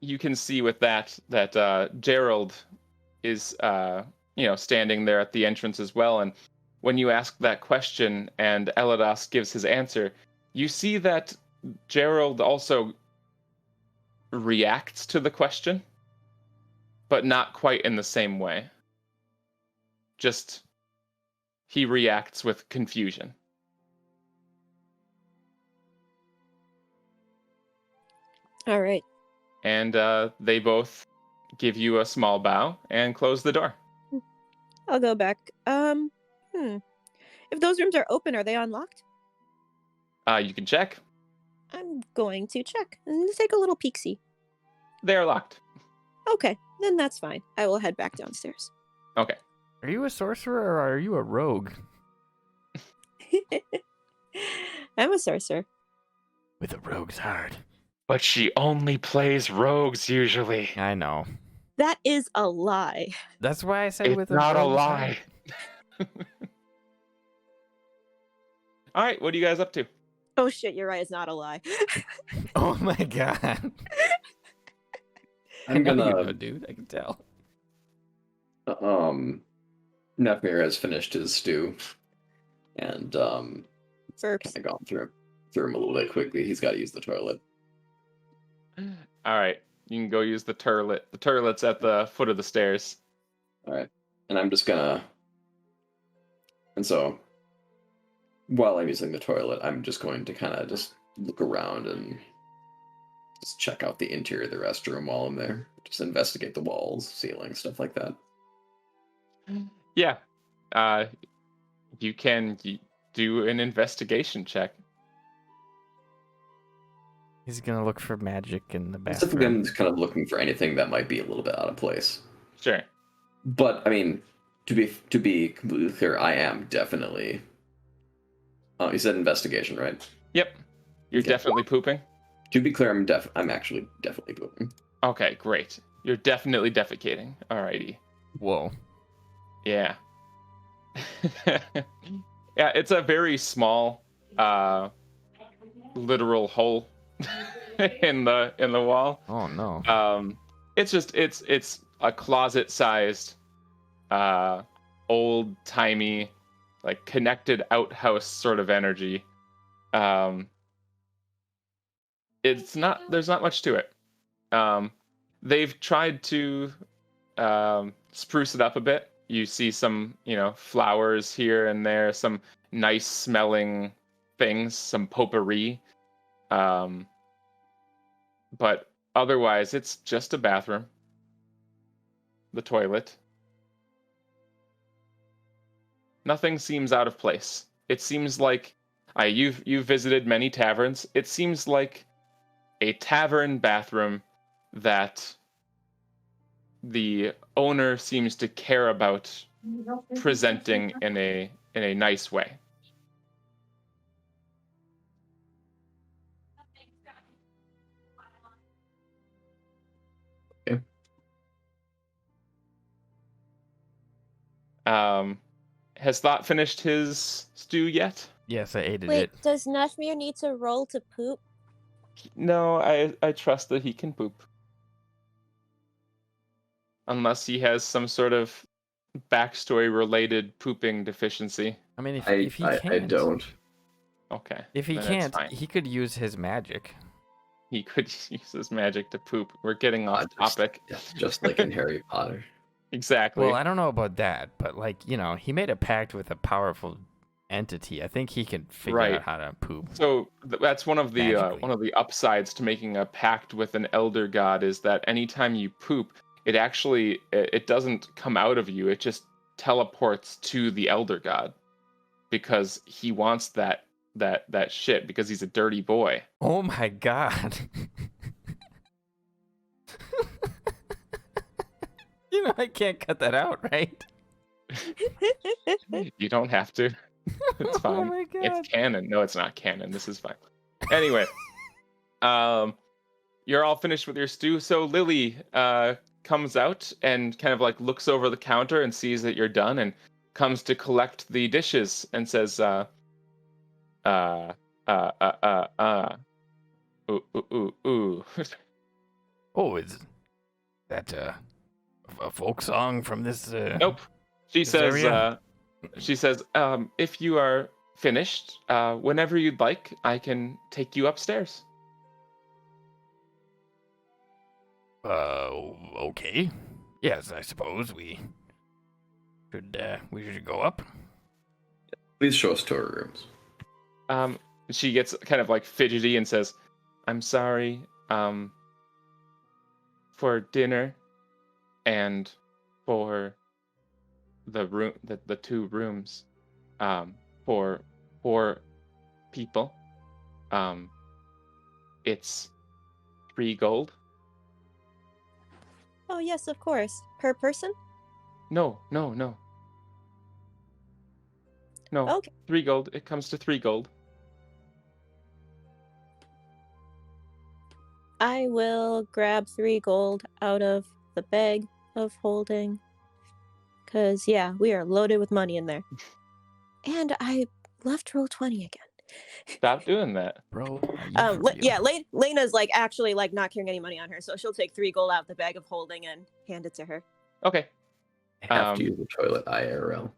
You can see with that Gerald is standing there at the entrance as well, and when you ask that question and Elados gives his answer, you see that Gerald also reacts to the question, but not quite in the same way. Just he reacts with confusion. All right. And they both give you a small bow and close the door. I'll go back. If those rooms are open, are they unlocked? You can check. I'm going to check and take a little peek-see. They are locked. Okay, then that's fine. I will head back downstairs. Okay. Are you a sorcerer or are you a rogue? I'm a sorcerer. With a rogue's heart. But she only plays rogues usually. I know. That is a lie. That's why I said It's with a not a rogue's lie. heart. All right, what are you guys up to? Oh shit, you're right. It's not a lie. Oh my god. I'm I know you gonna. know, dude. I can tell. Nefmir has finished his stew, and Verps. kind of gone through him a little bit quickly. He's got to use the toilet. All right, you can go use the turlet. The turlet's at the foot of the stairs. All right, and I'm just gonna. And so, while I'm using the toilet, I'm just going to kind of just look around and just check out the interior of the restroom while I'm there. Just investigate the walls, ceiling, stuff like that. Yeah, you can do an investigation check. He's gonna look for magic in the Specifically, I'm bathroom. just kind of looking for anything that might be a little bit out of place. Sure. But I mean, to be completely clear, I am definitely. Oh, you said investigation, right? Yep. You're Okay. definitely pooping? To be clear, I'm actually definitely pooping. Okay, great. You're definitely defecating. Alrighty. Whoa. Yeah. Yeah, it's a very small literal hole in the wall. Oh no. It's just it's a closet sized old timey like connected outhouse sort of energy. It's not there's not much to it. They've tried to spruce it up a bit. You see some, flowers here and there, some nice smelling things, some potpourri. But otherwise, it's just a bathroom. The toilet. Nothing seems out of place. It seems like you've visited many taverns. It seems like a tavern bathroom that the owner seems to care about presenting in a nice way. Okay. Has Thought finished his stew yet? Yes, I ate Wait, it. does Nashmir need to roll to poop? No, I trust that he can poop. Unless he has some sort of backstory related pooping deficiency. I mean, if he I can't, don't. Okay. if he then it's can't, fine. he could use his magic. He could use his magic to poop. We're getting off topic. Just like in Harry Potter. Exactly. Well, I don't know about that, but he made a pact with a powerful entity. I think he can figure Right. out how to poop. So that's one of the Magically. upsides to making a pact with an elder god is that anytime you poop, it doesn't come out of you. It just teleports to the elder god because he wants that shit because he's a dirty boy. Oh my god. I can't cut that out, right? You don't have to. It's fine. Oh my god. It's canon. No, it's not canon. This is fine. Anyway, you're all finished with your stew. So Lily comes out and kind of like looks over the counter and sees that you're done and comes to collect the dishes and says, ooh, ooh, ooh. Oh, is that a folk song from this? Nope. She This says, area? if you are finished, whenever you'd like, I can take you upstairs. Okay. Yes, I suppose we should go up. Please show us to our rooms. She gets kind of like fidgety and says, "I'm sorry, for dinner and for the room, the 2 rooms, for 4 people. It's 3 gold." Oh yes, of course. Per person? No. Okay. 3 gold. It comes to 3 gold. I will grab 3 gold out of the bag of holding. Cause yeah, we are loaded with money in there. And I left roll 20 again. Stop doing that. Bro, are you for real? Yeah, Lena's like actually like not carrying any money on her, so she'll take 3 gold out of the bag of holding and hand it to her. Okay. I have to use the toilet IRL.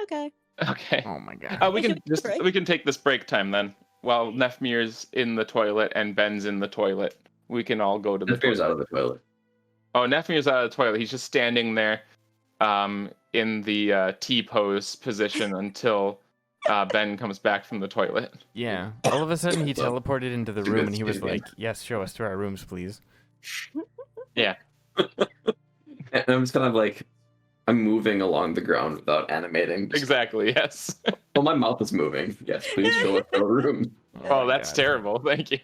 Okay. Okay. Oh my god. We Take can a just break. we can take this break time then. While Nefmir's in the toilet and Ben's in the toilet, we can all go to the Nefmir's toilet. out of the toilet. Oh, Nefmir's out of the toilet. He's just standing there, in the T pose position until Ben comes back from the toilet. Yeah. All of a sudden, he Well, teleported into the it's a room, good and he was speed game. like, "Yes, show us to our rooms, please." Yeah. And I'm just kind of like, I'm moving along the ground without animating. Just- Exactly. Yes. Well, my mouth is moving. Yes, please show us our room. Oh, my that's God. terrible. Thank you.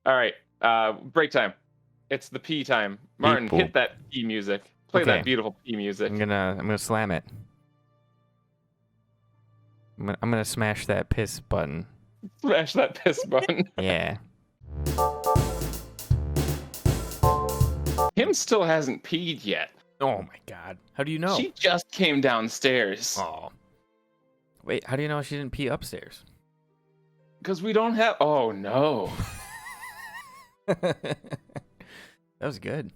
All right. Break time. It's the P time. Martin, People. hit that P music. Play Okay. that beautiful P music. I'm gonna slam it. I'm gonna smash that piss button. Smash that piss button. Yeah. Him still hasn't peed yet. Oh my god. How do you know? She just came downstairs. Oh. Wait, how do you know she didn't pee upstairs? Because we don't have. Oh, no. That was good.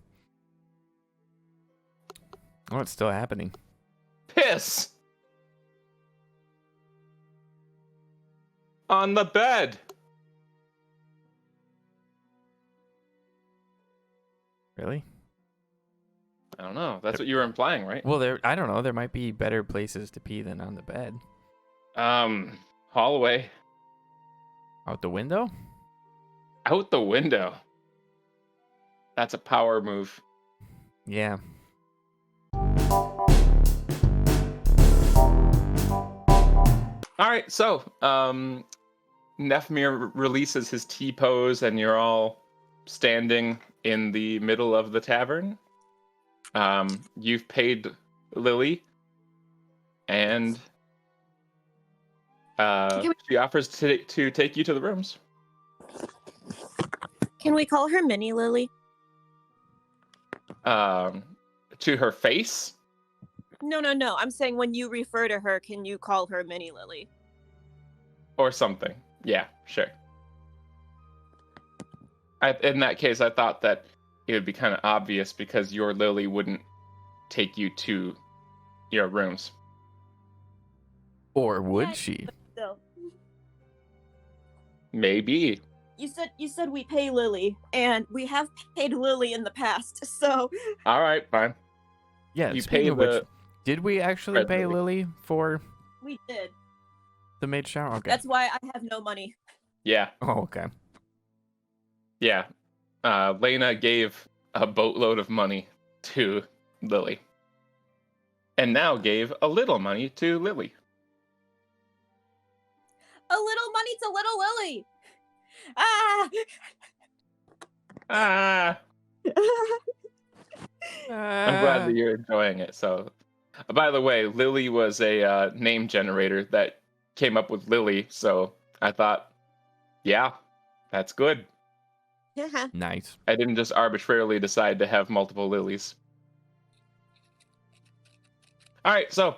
Oh, it's still happening. Piss! On the bed. Really? I don't know. That's what you were implying, right? Well, I don't know. There might be better places to pee than on the bed. Hallway. Out the window? Out the window. That's a power move. Yeah. All right, so Nefmir releases his T pose, and you're all standing in the middle of the tavern. You've paid Lily, and she offers to take you to the rooms. Can we call her Mini Lily? To her face. No. I'm saying when you refer to her, can you call her Mini Lily? Or something. Yeah, sure. In that case, I thought that it would be kind of obvious because your Lily wouldn't take you to your rooms. Or would Yeah, she? So Maybe. you said we pay Lily, and we have paid Lily in the past. So All right, fine. Yeah, You speaking pay of which, the did we actually Red pay Lily. Lily for we did. the maid shower? Okay. That's why I have no money. yeah, Oh, okay. yeah. Lena gave a boatload of money to Lily, and now gave a little money to Lily. A little money to little Lily. Ah. Ah, I'm glad that you're enjoying it. So, by the way, Lily was a name generator that came up with Lily. So I thought, yeah, that's good. Nice. I didn't just arbitrarily decide to have multiple Lilies. All right, so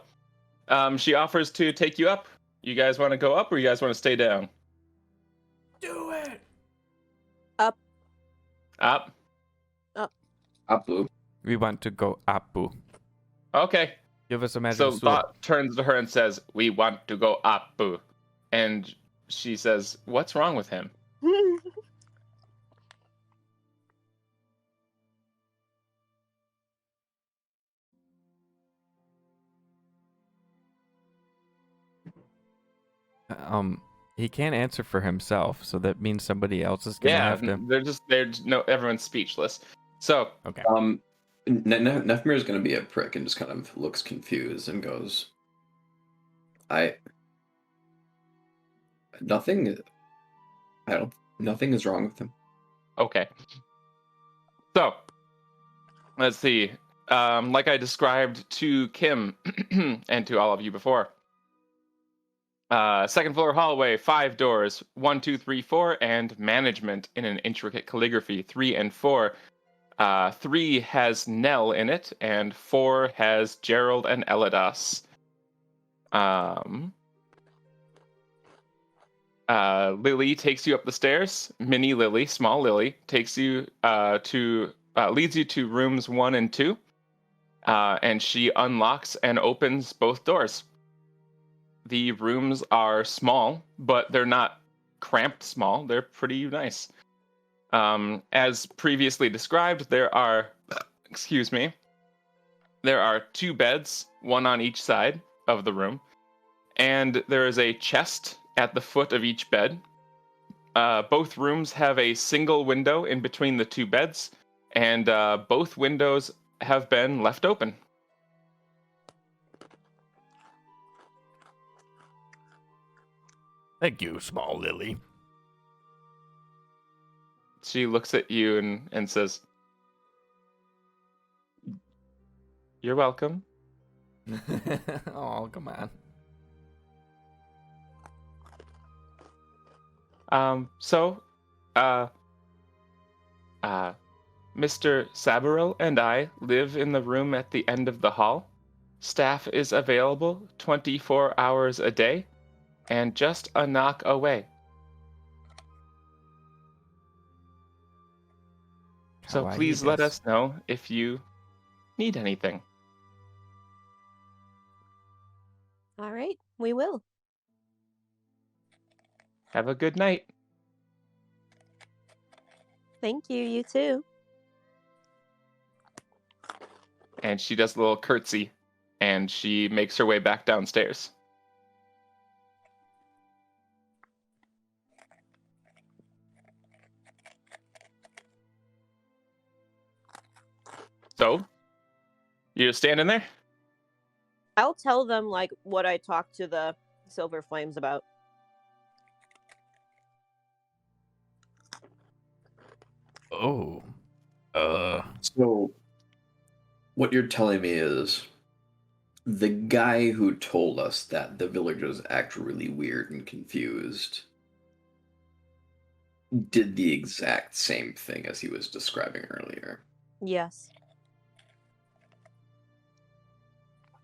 she offers to take you up. You guys want to go up, or you guys want to stay down? Do it. Up. Apu. We want to go Apu. Okay. Give us a magic So sword. Thought turns to her and says, "We want to go up." And she says, "What's wrong with him?" He can't answer for himself, so that means somebody else is gonna have to. Everyone's speechless. So, Okay. Nefmir is going to be a prick and just kind of looks confused and goes, nothing is wrong with him. okay. So, let's see. Like I described to Kim and to all of you before. Second floor hallway, 5 doors, 1, 2, 3, 4, and management in an intricate calligraphy, 3 and 4. 3 has Nell in it, and 4 has Gerald and Eladas. Lily takes you up the stairs. Mini Lily, small Lily, takes you leads you to rooms 1 and 2, and she unlocks and opens both doors. The rooms are small, but they're not cramped small. They're pretty nice. As previously described, there are 2 beds, 1 on each side of the room, and there is a chest at the foot of each bed. Both rooms have a single window in between the 2 beds, and both windows have been left open. Thank you, small Lily. She looks at you and says, "You're welcome." Oh, come on. Mr. Sabaril and I live in the room at the end of the hall. Staff is available 24 hours a day, and just a knock away. So Kawaii please let desu. us know if you need anything. All right, we will. Have a good night." Thank you. You too. And she does a little curtsy, and she makes her way back downstairs. So, you're just standing there? I'll tell them like what I talked to the Silver Flames about. Oh. So, what you're telling me is the guy who told us that the villagers act really weird and confused did the exact same thing as he was describing earlier. Yes.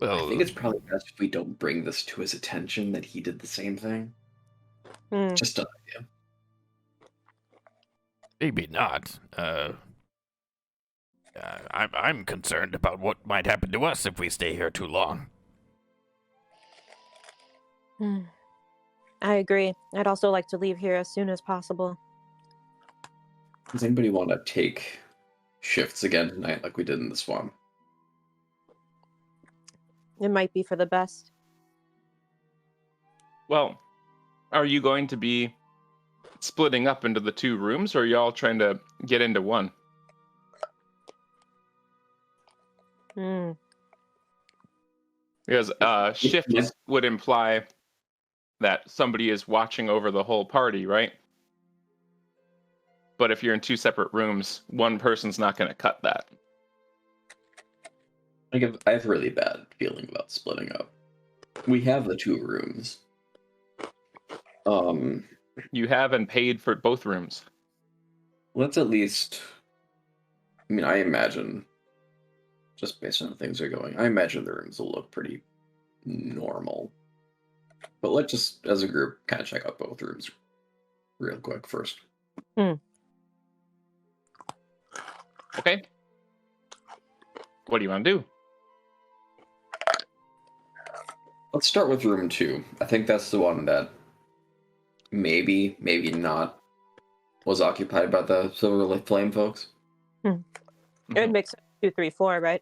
Well, I think it's probably best if we don't bring this to his attention that he did the same thing. Hmm. Just an idea. maybe not. I'm concerned about what might happen to us if we stay here too long. I agree. I'd also like to leave here as soon as possible. Does anybody want to take shifts again tonight like we did in the swamp? It might be for the best. Well, are you going to be splitting up into the 2 rooms, or are you all trying to get into one? Because shifts would imply that somebody is watching over the whole party, right? But if you're in 2 separate rooms, one person's not going to cut that. I have a really bad feeling about splitting up. We have the 2 rooms. You haven't paid for both rooms. Let's at least. I mean, I imagine, just based on how things are going, I imagine the rooms will look pretty normal. But let's just, as a group, kind of check out both rooms real quick first. Okay. What do you want to do? Let's start with room 2. I think that's the one that maybe not was occupied by the Silver Flame folks. It would make sense. 2, 3, 4, right?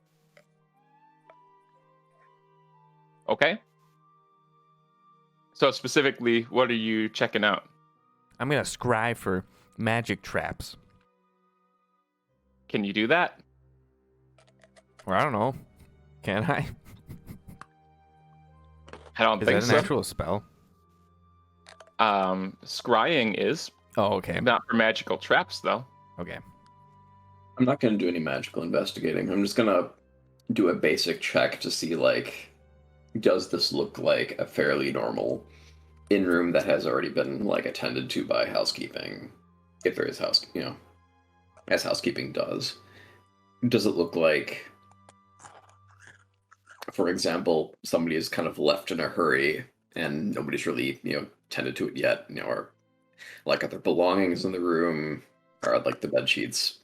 Okay. So specifically, what are you checking out? I'm gonna scry for magic traps. Can you do that? Or I don't know. Can I? I don't Is think that so. an actual spell? Scrying is Oh, okay. not for magical traps, though. Okay. I'm not going to do any magical investigating. I'm just going to do a basic check to see, like, does this look like a fairly normal in-room that has already been, like, attended to by housekeeping? If there is as housekeeping does. Does it look like, for example, somebody is kind of left in a hurry and nobody's really, tended to it yet, or like are their belongings in the room, or like the bed sheets,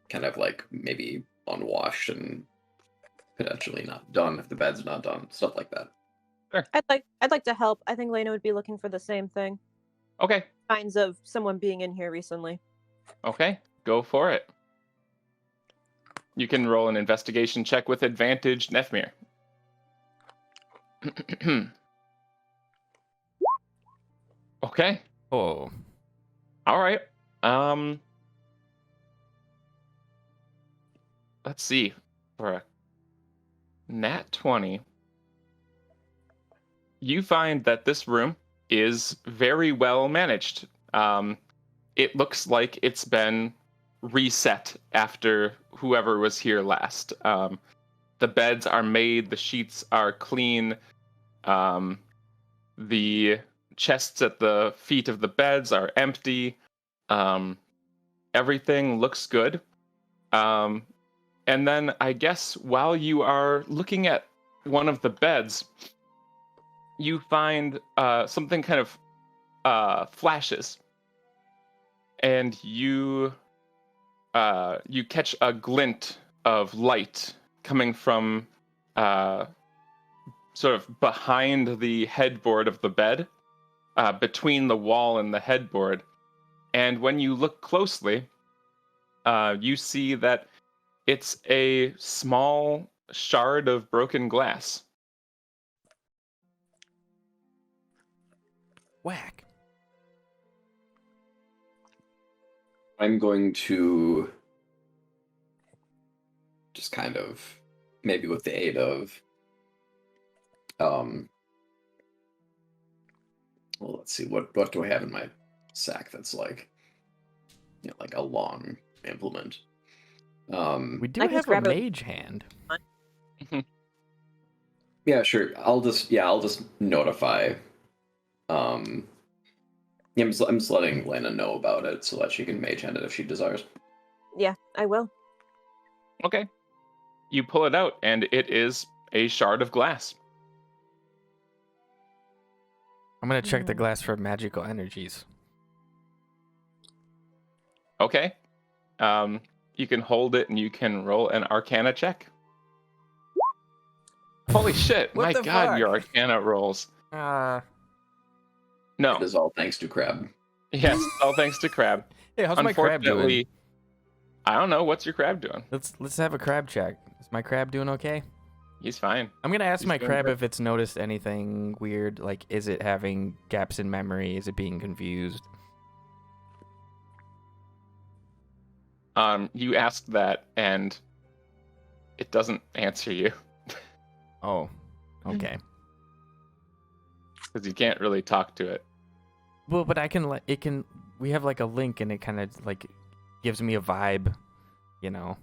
kind of like maybe unwashed and potentially not done if the bed's not done, stuff like that. Sure. I'd like to help. I think Lena would be looking for the same thing. Okay. Signs of someone being in here recently. Okay. Go for it. You can roll an investigation check with advantage, Nefmir. Okay. Oh. All right. Let's see. For a nat 20, you find that this room is very well managed. It looks like it's been reset after whoever was here last. The beds are made, the sheets are clean, the chests at the feet of the beds are empty. Everything looks good. And then I guess while you are looking at one of the beds, you find something kind of flashes. And you catch a glint of light coming from sort of behind the headboard of the bed, between the wall and the headboard. And when you look closely, you see that it's a small shard of broken glass. Whack. I'm going to just kind of, maybe with the aid of, well, let's see, what do I have in my sack that's like, like a long implement? We do I can have a grab it. mage hand. Yeah, sure. I'll just notify. I'm just letting Lena know about it so that she can mage hand it if she desires. Yeah, I will. Okay. You pull it out, and it is a shard of glass. I'm gonna check the glass for magical energies. Okay. You can hold it, and you can roll an Arcana check. Holy shit! What My the God, fuck? your Arcana rolls. It No. is all thanks to Crab. Yes, all thanks to Crab. Hey, how's my crab doing? Unfortunately, I don't know. What's your crab doing? Let's have a crab check. Is my crab doing okay? He's fine. I'm gonna ask He's my doing crab great. if it's noticed anything weird. Like, is it having gaps in memory? Is it being confused? You asked that, and it doesn't answer you Oh, okay. because you can't really talk to it. Well, but I can let it can. We have like a link, and it kind of like gives me a vibe, you know.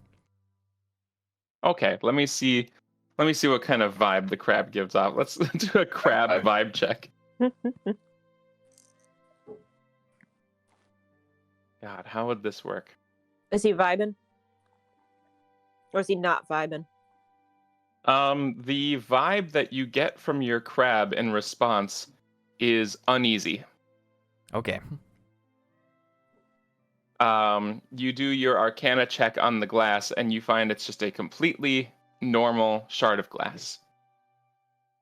Okay, let me see. Let me see what kind of vibe the crab gives off. Let's do a crab vibe check. God, how would this work? Is he vibing? Or is he not vibing? The vibe that you get from your crab in response is uneasy. Okay. You do your Arcana check on the glass, and you find it's just a completely normal shard of glass.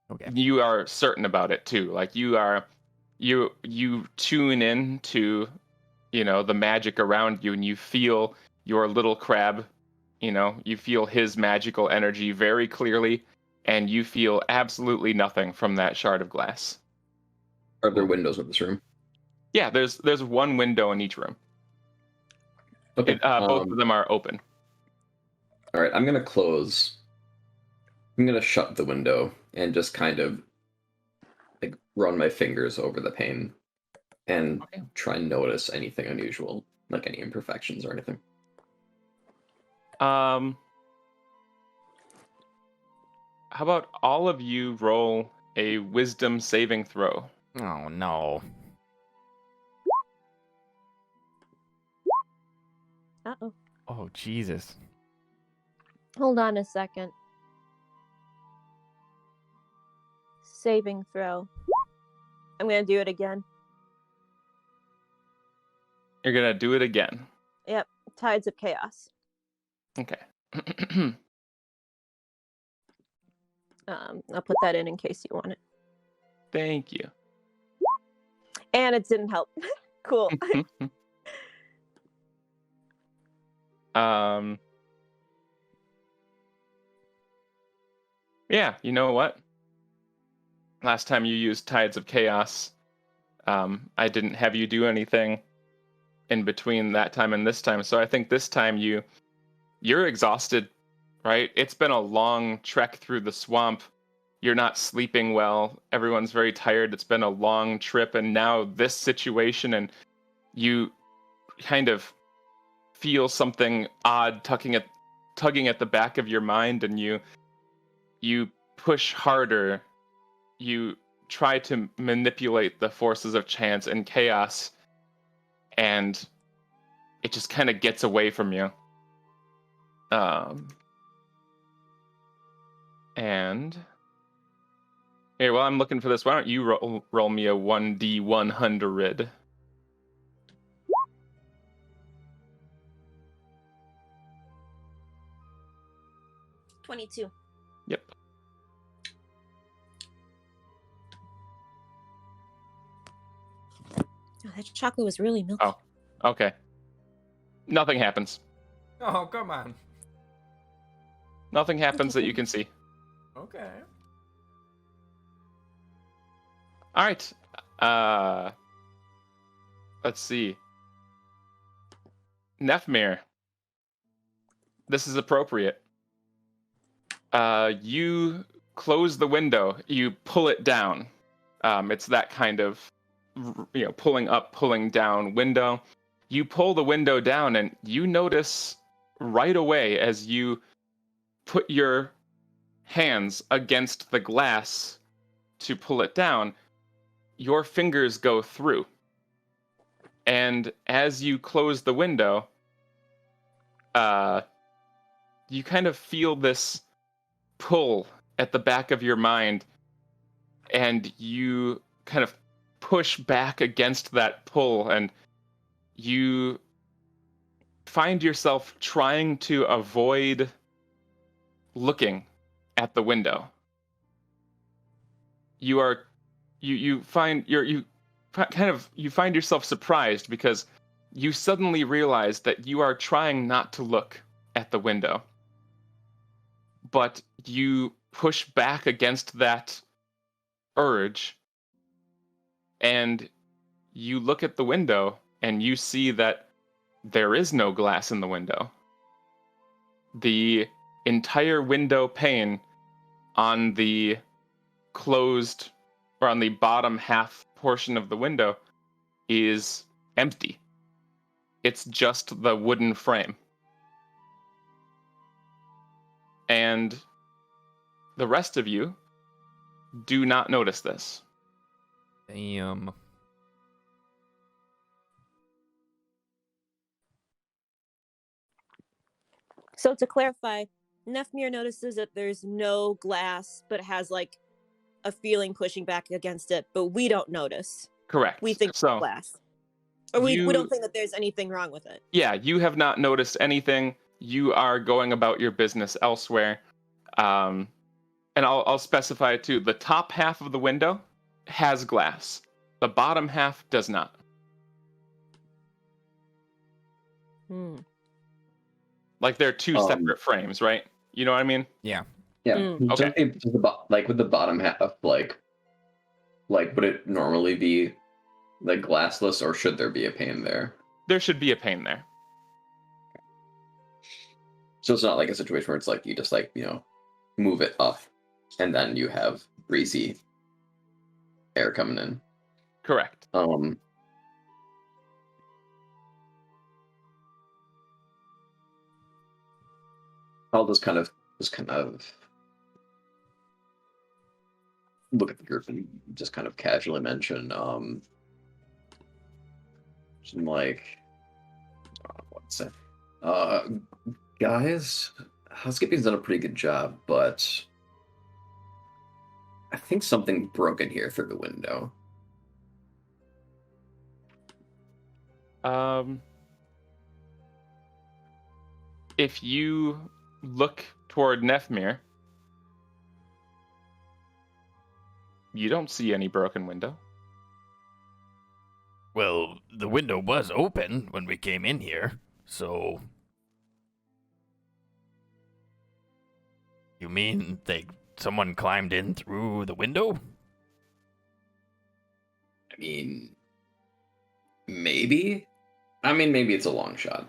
Okay. You are certain about it too. Like you tune in to, the magic around you, and you feel your little crab. You feel his magical energy very clearly, and you feel absolutely nothing from that shard of glass. Are there windows in this room? Yeah, there's one window in each room. Okay. Both of them are open. All right, I'm gonna shut the window and just kind of like run my fingers over the pane and try and notice anything unusual, like any imperfections or anything. How about all of you roll a wisdom saving throw? Oh no. Uh-oh. Oh Jesus. Hold on a second. Saving throw. I'm gonna do it again. You're gonna do it again. Yep. Tides of Chaos. Okay. I'll put that in case you want it. Thank you. And it didn't help. Cool. Yeah, you know what? Last time you used Tides of Chaos, I didn't have you do anything in between that time and this time, so I think this time you're exhausted, right? It's been a long trek through the swamp. You're not sleeping well. Everyone's very tired. It's been a long trip, and now this situation, and you kind of feel something odd tugging at the back of your mind, and you push harder. You try to manipulate the forces of chance and chaos, and it just kind of gets away from you. And here, while I'm looking for this, why don't you roll me a 1d100? $22. Yep. Oh, that chocolate was really milky. Oh, okay. Nothing happens. Oh, come on. Nothing happens that you can see. Okay. All right. Let's see. Nefmir. This is appropriate. You close the window. You pull it down. It's that kind of, pulling up, pulling down window. You pull the window down, and you notice right away as you put your hands against the glass to pull it down, your fingers go through. And as you close the window, you kind of feel this pull at the back of your mind, and you kind of push back against that pull, and you find yourself trying to avoid looking at the window. You find yourself surprised because you suddenly realize that you are trying not to look at the window, but you push back against that urge, and you look at the window, and you see that there is no glass in the window. The entire window pane on the closed, or on the bottom half portion of the window, is empty. It's just the wooden frame. And the rest of you do not notice this. Damn. So to clarify, Nefmir notices that there's no glass, but has like a feeling pushing back against it, but we don't notice. Correct. We think it's glass. Or we don't think that there's anything wrong with it. Yeah, you have not noticed anything. You are going about your business elsewhere. And I'll specify too, the top half of the window has glass. The bottom half does not. Like they're two separate frames, right? You know what I mean? Yeah. Yeah. Mm. Okay. Like with the bottom half, like Like, would it normally be like glassless, or should there be a pane there? There should be a pane there. So it's not like a situation where it's like you just like, move it up and then you have breezy air coming in. Correct. I'll just kind of look at the group and just kind of casually mention some like what's that? Guys, housekeeping's done a pretty good job, but I think something broke in here through the window. If you look toward Nefmir, you don't see any broken window. Well, the window was open when we came in here, so... You mean someone climbed in through the window? I mean, maybe. Maybe it's a long shot.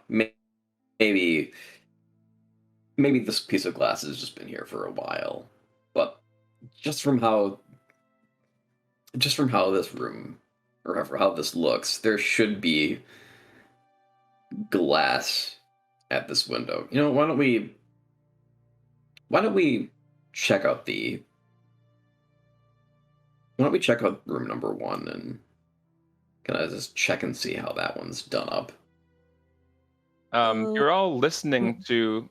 Maybe this piece of glass has just been here for a while. But just from how this room, or how this looks, there should be glass at this window. Why don't we check out room number 1 and kind of just check and see how that one's done up? You're all listening to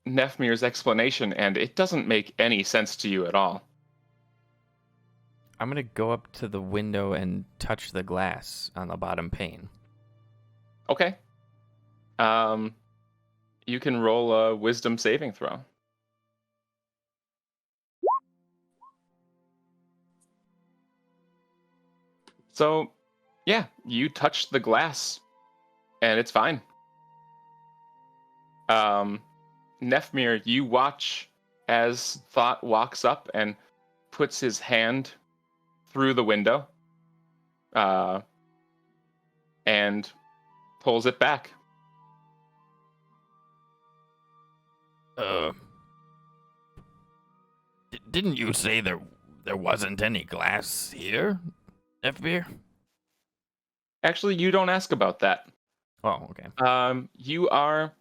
Nefmir's explanation, and it doesn't make any sense to you at all. I'm gonna go up to the window and touch the glass on the bottom pane. Okay. You can roll a wisdom saving throw. So, yeah, you touch the glass, and it's fine. Nefmir, you watch as Thought walks up and puts his hand through the window, and pulls it back. Didn't you say there wasn't any glass here, Nefmir? Actually, you don't ask about that. Oh, okay. You are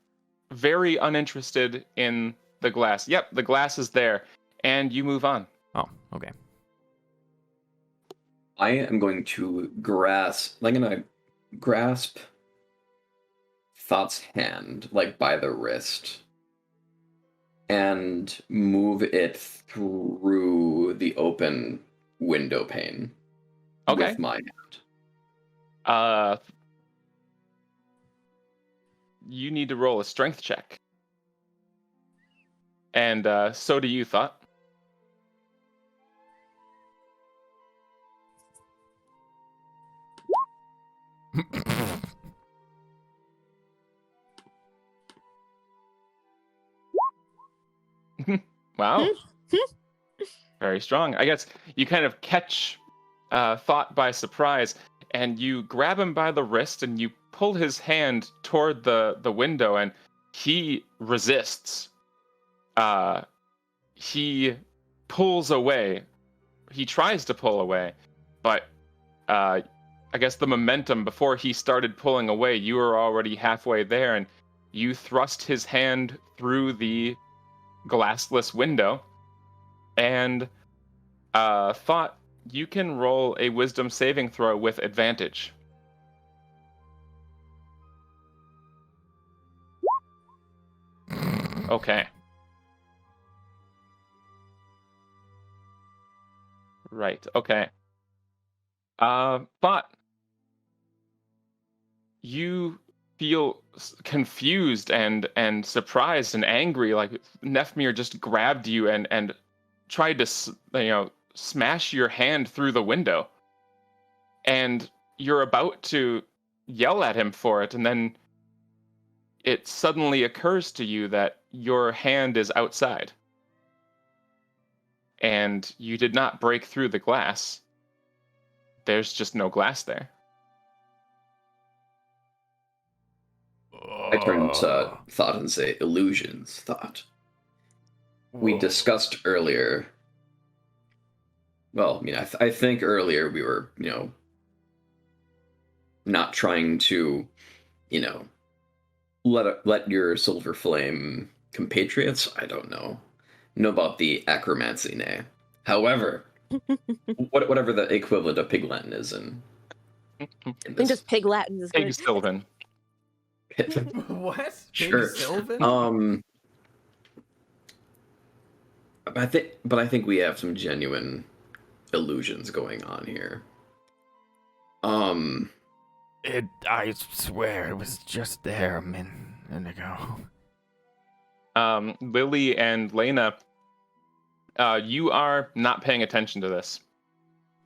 very uninterested in the glass. Yep, the glass is there, and you move on. Oh, okay. I am going to grasp Thought's hand, like by the wrist, and move it through the open window pane. Okay. With my hand. You need to roll a strength check. And so do you, Thought. Wow. Very strong. I guess you kind of catch Thought by surprise, and you grab him by the wrist and you pull his hand toward the window, and he resists. He pulls away. He tries to pull away, but I guess the momentum, before he started pulling away, you were already halfway there, and you thrust his hand through the glassless window, and Thought, you can roll a wisdom saving throw with advantage. Okay. Right, okay. Thought, you feel confused and surprised and angry, like Nefmir just grabbed you and tried to, smash your hand through the window. And you're about to yell at him for it, and then it suddenly occurs to you that your hand is outside. and you did not break through the glass, there's just no glass there. I turn to Thought and say, illusions, Thought. We Whoa. discussed earlier. Well, I think earlier we were, not trying to, let your silver flame compatriots, I don't know about the acromancy, nay. However, whatever the equivalent of Pig Latin is in I think just Pig Latin is Pig good. Sylvan. What? Sure. Big Sylvan? I think we have some genuine illusions going on here. I swear it was just there a minute ago. Lily and Lena, you are not paying attention to this.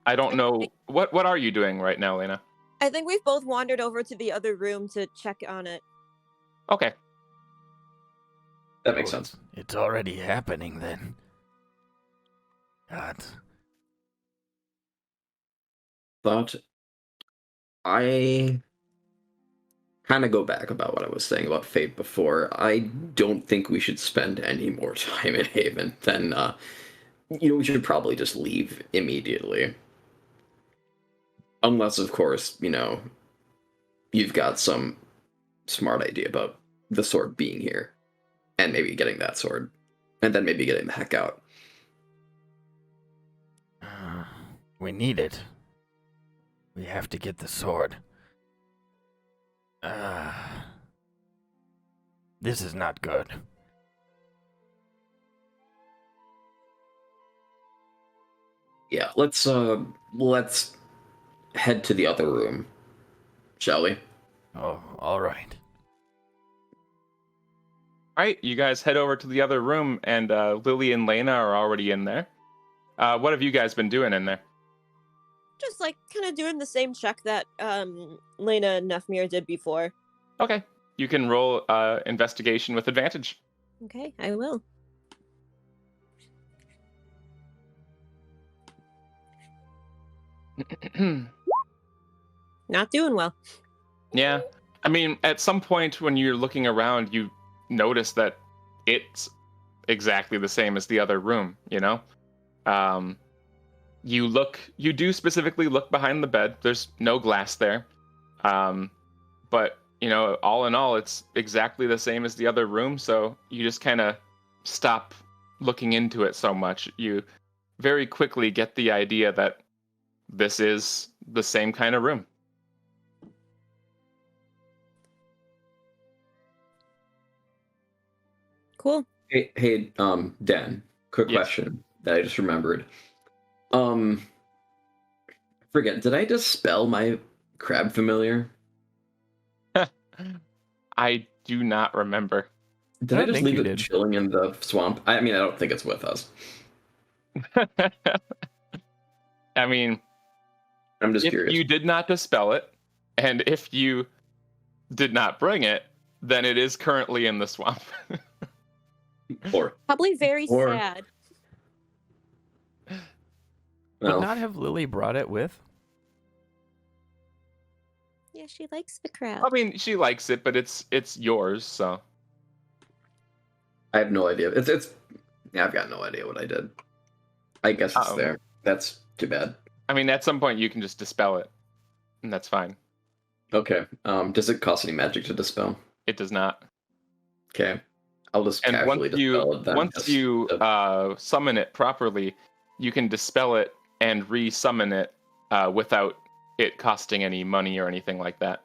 I don't know what are you doing right now, Lena? I think we've both wandered over to the other room to check on it. Okay. That makes sense. It's already happening then. God. Thought I kind of go back about what I was saying about fate before. I don't think we should spend any more time in Haven than, we should probably just leave immediately. Unless, of course, you've got some smart idea about the sword being here. And maybe getting that sword. And then maybe getting the heck out. We need it. We have to get the sword. This is not good. Yeah, let's head to the other room, shall we? Oh, all right. All right, you guys head over to the other room, and Lily and Lena are already in there. What have you guys been doing in there? Just like kind of doing the same check that Lena and Nefmir did before. Okay, you can roll investigation with advantage. Okay, I will. Not doing well. Yeah, I mean, at some point when you're looking around, you notice that it's exactly the same as the other room. You do specifically look behind the bed. There's no glass there. But, all in all, it's exactly the same as the other room. So you just kind of stop looking into it so much. You very quickly get the idea that this is the same kind of room. Cool. Hey, Dan, quick Yes. question that I just remembered. Forget, did I dispel my crab familiar? I do not remember. Did I I don't just think leave you it did. chilling in the swamp? I mean, I don't think it's with us. I mean, I'm just if curious. you did not dispel it, and if you did not bring it, then it is currently in the swamp. Or, Probably very Or- sad. Would well, not have Lily brought it with? Yeah, she likes the crab. I mean, she likes it, but it's yours, so. I have no idea. Yeah, I've got no idea what I did. I guess it's there. That's too bad. I mean, at some point you can just dispel it, and that's fine. Okay. Does it cost any magic to dispel? It does not. Okay. I'll just And casually once you dispel it then. once just you to- summon it properly, you can dispel it and re-summon it without it costing any money or anything like that.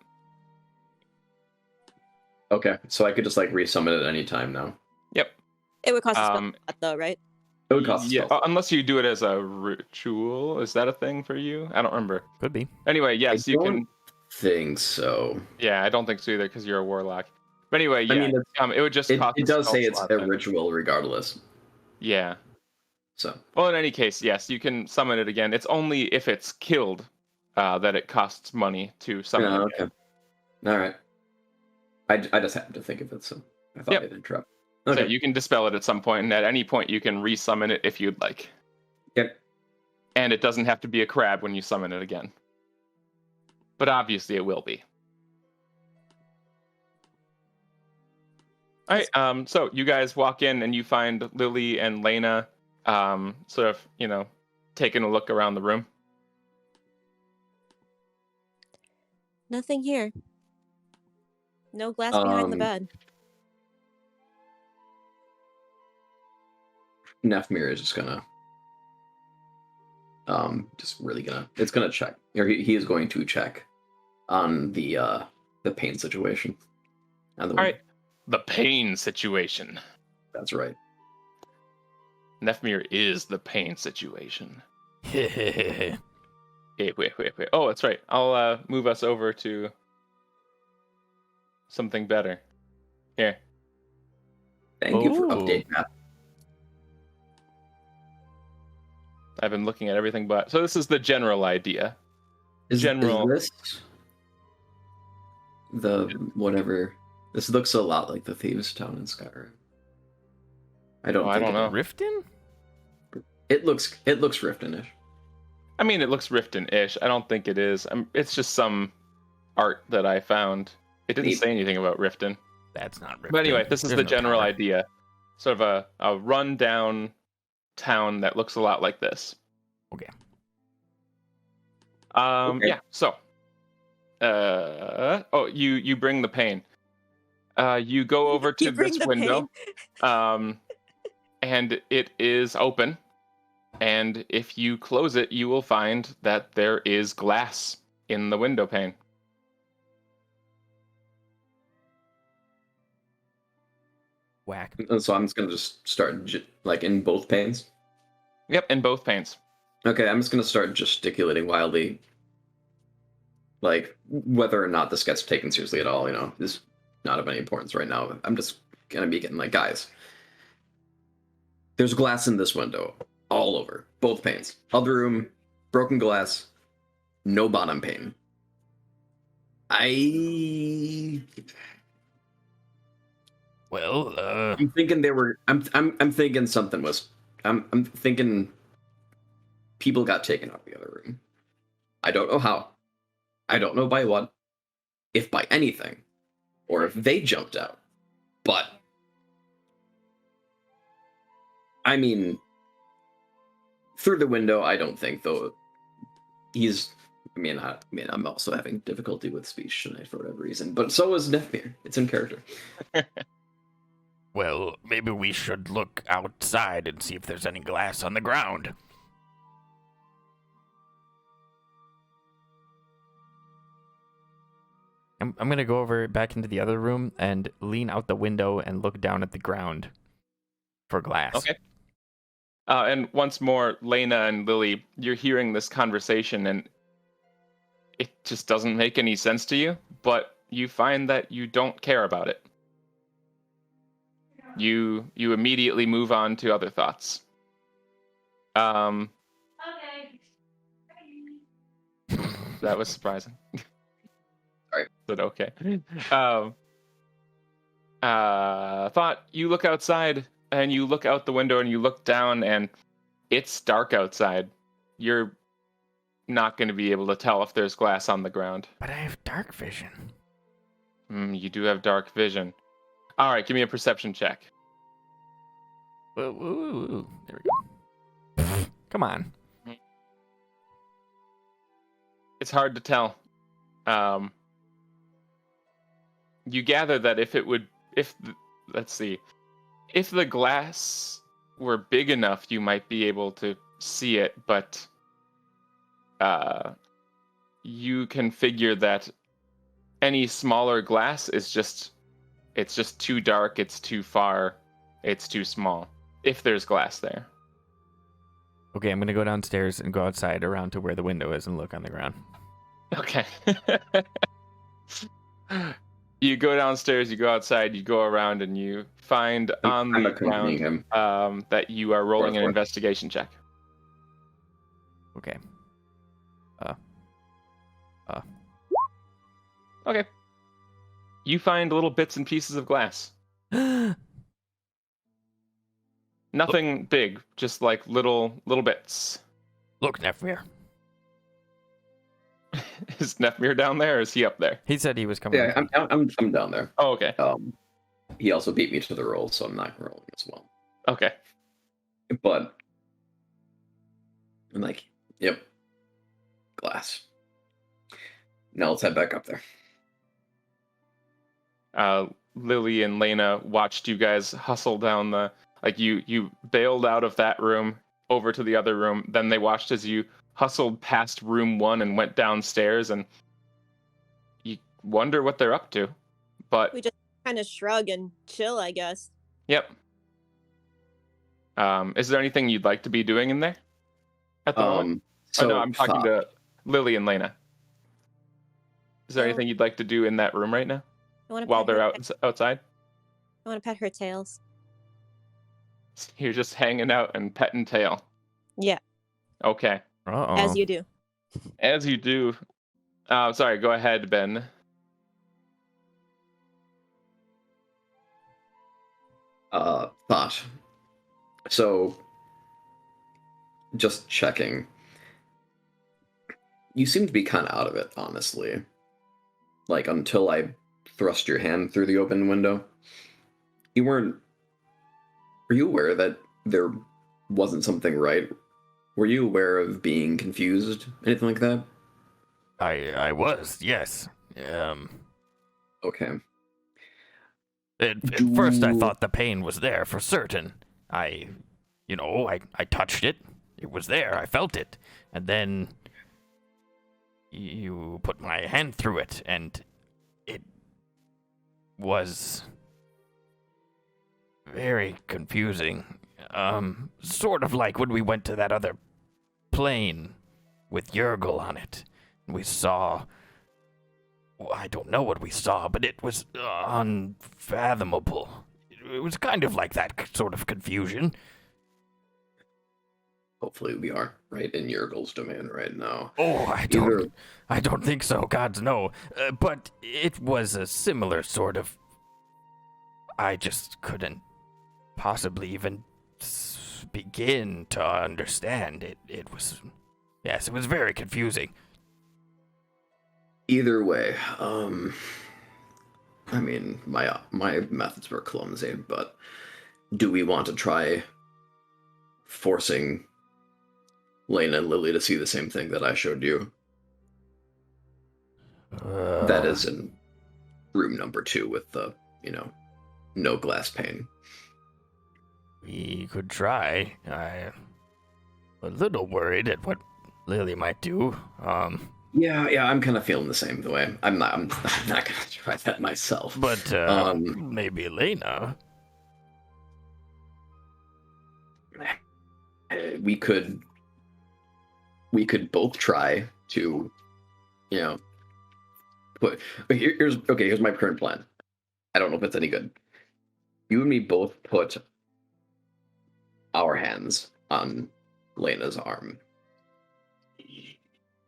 Okay, so I could just resummon it at any time now. Yep. It would cost a spell Um, slot, though, right? It would cost a Yeah, spell. unless you do it as a ritual. Is that a thing for you? I don't remember. Could be. Anyway, yes, you don't can. think so. Yeah, I don't think so either because you're a warlock. But anyway, yeah, I mean, it would just cost. it a does spell say it's slot a then. ritual regardless. Yeah. So Well, in any case, yes, you can summon it again. It's only if it's killed that it costs money to summon it. okay, all right. I just happened to think of it, so I thought Yep. I'd interrupt. So Okay, you can dispel it at some point, and at any point you can resummon it if you'd like. And it doesn't have to be a crab when you summon it again. But obviously it will be. All right, so you guys walk in and you find Lily and Lena sort of, taking a look around the room. Nothing here. No glass behind the Um, bed. Nefmir is it's gonna check, or he is going to check on the pain situation. All right, the pain situation. That's right. Nefmir is the pain situation. Hehehe. Wait. Oh, that's right. I'll move us over to something better. Here. Thank you for Oh. updating that. I've been looking at everything but... So this is the general idea. Is General- this the whatever? This looks a lot like the Thieves' Town in Skyrim. I don't know. Riften? It looks Riften-ish. I mean, it looks Riften-ish. I don't think it is. It's just some art that I found. It didn't Neat. say anything about Riften. That's not Riften. But anyway, this is There's the no general tower. idea. Sort of a run-down town that looks a lot like this. Okay. Okay. Yeah, so... you bring the pain. You go over to You bring this the window. And it is open. And if you close it, you will find that there is glass in the window pane. Whack. And so I'm just gonna start in both panes. Yep, in both panes. Okay, I'm just gonna start gesticulating wildly. Like, whether or not this gets taken seriously at all, is not of any importance right now. I'm just gonna be getting like, guys, there's glass in this window, all over, both panes. Other room, broken glass, no bottom pane. Well, I'm thinking they were. I'm thinking something was. I'm thinking people got taken out of the other room. I don't know how. I don't know by what, if by anything, or if they jumped out. But I mean, through the window, I don't think though. I'm also having difficulty with speech tonight for whatever reason, but so is Nefmir. It's in character. well, maybe we should look outside and see if there's any glass on the ground. I'm gonna go over back into the other room and lean out the window and look down at the ground for glass. Okay. And once more, Lena and Lily, you're hearing this conversation and it just doesn't make any sense to you, but you find that you don't care about it. You immediately move on to other thoughts. Okay. That was surprising. Sorry. But okay. Thought you look outside and you look out the window and you look down and it's dark outside. You're not going to be able to tell if there's glass on the ground. But I have dark vision. You do have dark vision. All right, give me a perception check. Ooh, there we go. Come on. It's hard to tell. You gather that if the glass were big enough, you might be able to see it, but you can figure that any smaller glass is just too dark, it's too far, it's too small, if there's glass there. Okay, I'm gonna go downstairs and go outside around to where the window is and look on the ground. Okay. You go downstairs, you go outside, you go around, and you find on I'm the accompanying ground him. that you are rolling an Northward. investigation check. Okay. Okay. You find little bits and pieces of glass. Nothing big, just like little bits. Look, Nefmir. Is Nefmir down there, or is he up there? He said he was coming. Yeah, I'm down there. Oh, okay. He also beat me to the roll, so I'm not rolling as well. Okay. But I'm like, yep, glass. Now let's head back up there. Lily and Lena watched you guys hustle down the, like, you bailed out of that room over to the other room. Then they watched as you hustled past room 1 and went downstairs, and you wonder what they're up to. But We just kind of shrug and chill, I guess. yep. Is there anything you'd like to be doing in there at the moment? So No, I'm talking to Lily and Lena. Is there Oh. anything you'd like to do in that room right now I want to while they're outside? I want to pet her tails. You're just hanging out and petting tail. Yeah, Okay. Uh-oh. as you do. As you do. Sorry, go ahead, Ben. Thought. So, just checking. You seem to be kind of out of it, honestly. Like, until I thrust your hand through the open window. Were you aware that there wasn't something right? Were you aware of being confused? Anything like that? I was, yes. Okay. At first I thought the pain was there for certain. I touched it. It was there. I felt it. And then you put my hand through it, and it was very confusing. Sort of like when we went to that other plane with Yergel on it. We saw... Well, I don't know what we saw, but it was unfathomable. It was kind of like that sort of confusion. Hopefully we are right in Yergel's domain right now. Oh, I don't think so. Gods no. But it was a similar sort of. I just couldn't possibly even begin to understand it. It was, yes, it was very confusing. Either way, I mean, my methods were clumsy, but do we want to try forcing Lena and Lily to see the same thing that I showed you? That is in room number 2 with the, no glass pane. We could try. I'm a little worried at what Lily might do. Yeah, I'm kind of feeling the same way. I'm not gonna try that myself. But maybe Elena. We could both try to, here's my current plan. I don't know if it's any good. You and me both put our hands on Lena's arm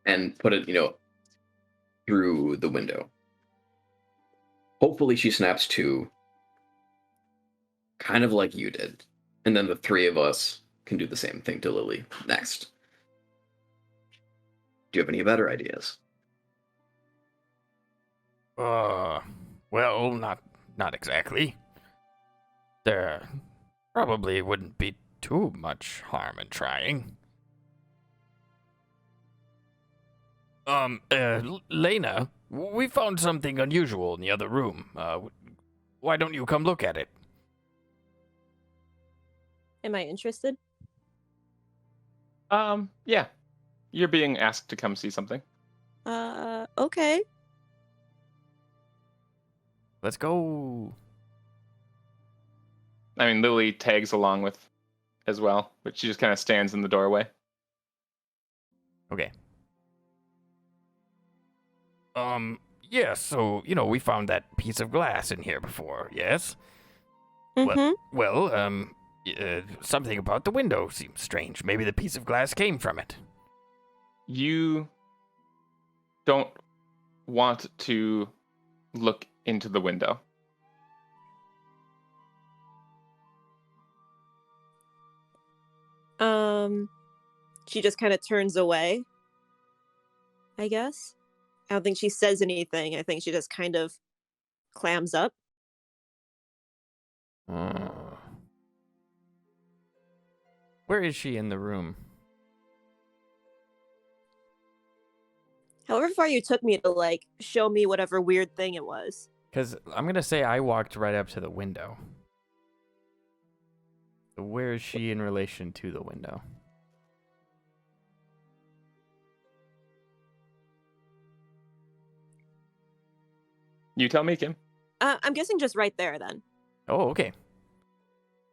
and put it, through the window. Hopefully she snaps to, kind of like you did. And then the 3 of us can do the same thing to Lily next. Do you have any better ideas? Well, not exactly. There probably wouldn't be too much harm in trying. Lena, we found something unusual in the other room. Why don't you come look at it? Am I interested? Yeah. You're being asked to come see something. Okay. Let's go. I mean, Lily tags along with as well, but she just kind of stands in the doorway. Okay. Yeah, so, we found that piece of glass in here before, yes? Mm-hmm. Well, something about the window seems strange. Maybe the piece of glass came from it. You don't want to look into the window. she just kind of turns away, I guess. I don't think she says anything. I think she just kind of clams up. Where is she in the room? However far you took me to, like, show me whatever weird thing it was. Because I'm going to say I walked right up to the window. So where is she in relation to the window? You tell me, Kim. I'm guessing just right there, then. Oh, okay.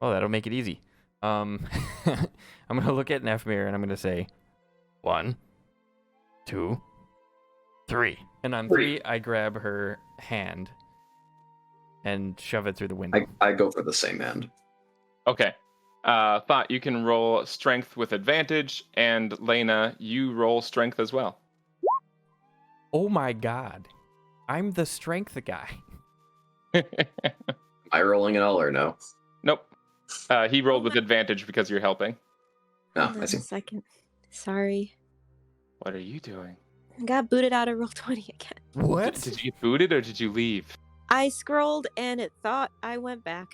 Oh, that'll make it easy. I'm going to look at Nefmir and I'm going to say 1, 2, 3. And on 3, I grab her hand and shove it through the window. I go for the same end. Okay. Thought you can roll strength with advantage, and Lena, you roll strength as well. Oh my god. I'm the strength guy. Am I rolling at all or no? Nope. He rolled with advantage because you're helping. No, Hold I on see. a second. Sorry. What are you doing? I got booted out of Roll20 again. What? Did you get booted or did you leave? I scrolled and it thought I went back.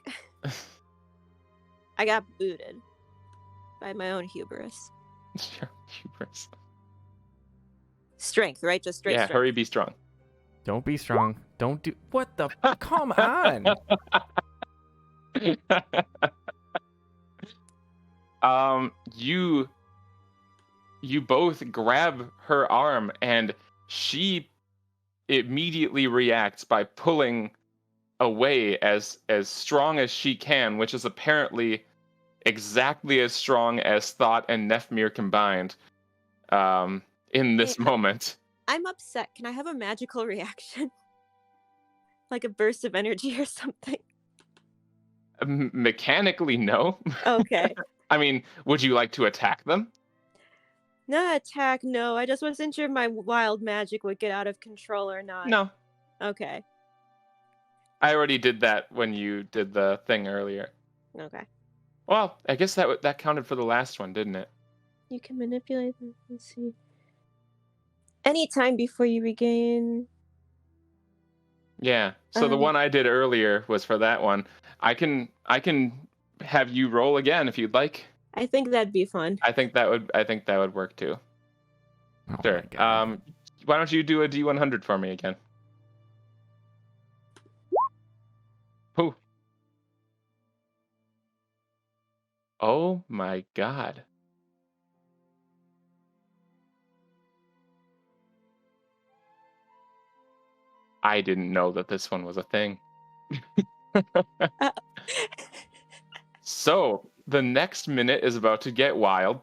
I got booted by my own hubris. Hubris. Strength, right? Just straight Yeah, strength. hurry, be strong. Don't be strong. Don't do... What the... Come on. You both grab her arm, and she immediately reacts by pulling away as strong as she can, which is apparently exactly as strong as Thought and Nefmir combined in this Hey, moment. I'm upset. Can I have a magical reaction? Like a burst of energy or something? Mechanically, no. Okay. I mean, would you like to attack them? Not attack, no. I just wasn't sure if my wild magic would get out of control or not. No. Okay. I already did that when you did the thing earlier. Okay. Well, I guess that counted for the last one, didn't it? You can manipulate them. Let's see. Any time before you regain. Yeah. So the one I did earlier was for that one. I can have you roll again if you'd like. I think that'd be fun. I think that would work too. Oh Sure. my God. Why don't you do a D100 for me again? Who? Oh my god. I didn't know that this one was a thing. So, the next minute is about to get wild.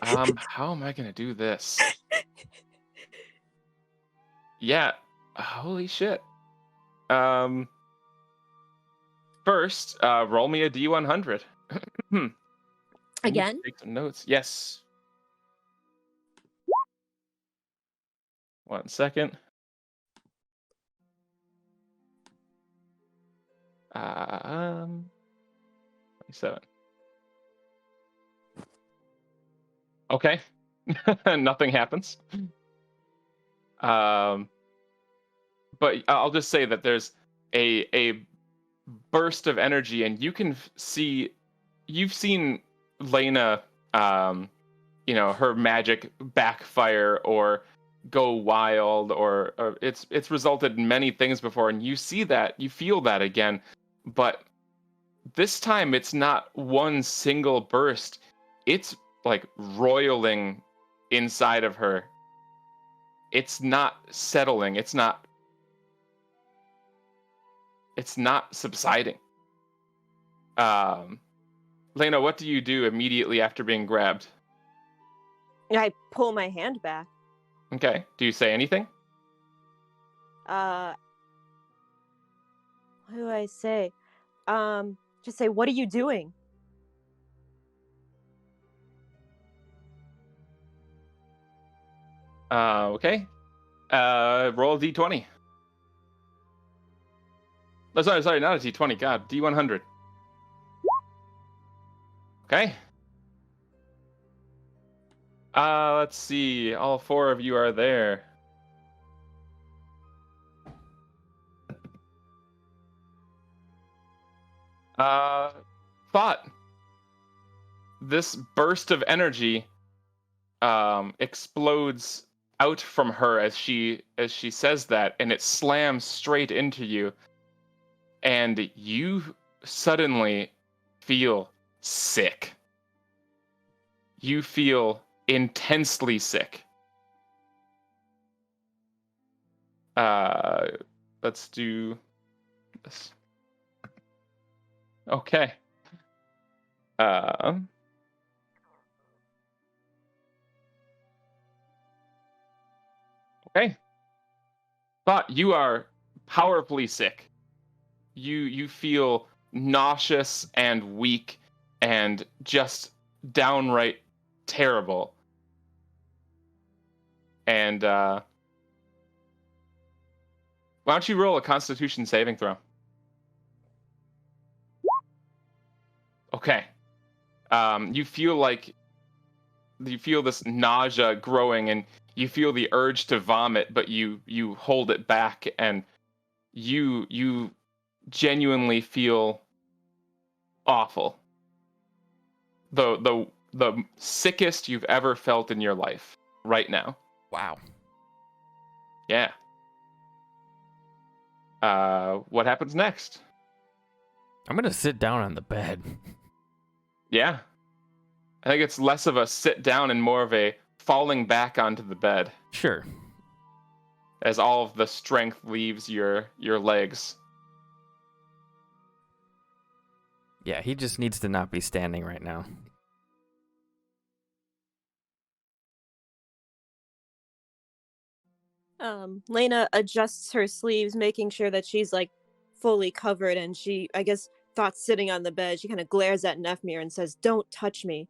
How am I gonna do this? Yeah, holy shit. First, roll me a D100. Again? Take some notes. Yes. 1 second. 27. Okay. Nothing happens. But I'll just say that there's a burst of energy, and you can see, you've seen Lena, her magic backfire or go wild, or it's resulted in many things before, and you see that, you feel that again, but this time it's not one single burst. It's like roiling inside of her. It's not settling. It's not subsiding. Lena, what do you do immediately after being grabbed? I pull my hand back. Okay. Do you say anything? What do I say? Just say, what are you doing? Okay. Roll a D20. Oh, sorry, not a D20. God, D100. Okay. Let's see. All 4 of you are there. Thought. This burst of energy explodes out from her as she says that, and it slams straight into you, and you suddenly feel sick. You feel intensely sick. Let's do this. Okay. Okay. But you are powerfully sick. You feel nauseous and weak and just downright terrible. And why don't you roll a Constitution saving throw? Okay. You feel this nausea growing, and you feel the urge to vomit, but you hold it back, and you genuinely feel awful. The sickest you've ever felt in your life right now. Wow. Yeah. What happens next? I'm gonna sit down on the bed. Yeah. I think it's less of a sit down and more of a falling back onto the bed Sure. as all of the strength leaves your legs. Yeah, he just needs to not be standing right now. Lena adjusts her sleeves, making sure that she's like fully covered, and she, I guess, thought sitting on the bed. She kind of glares at Nefmir and says, "Don't touch me."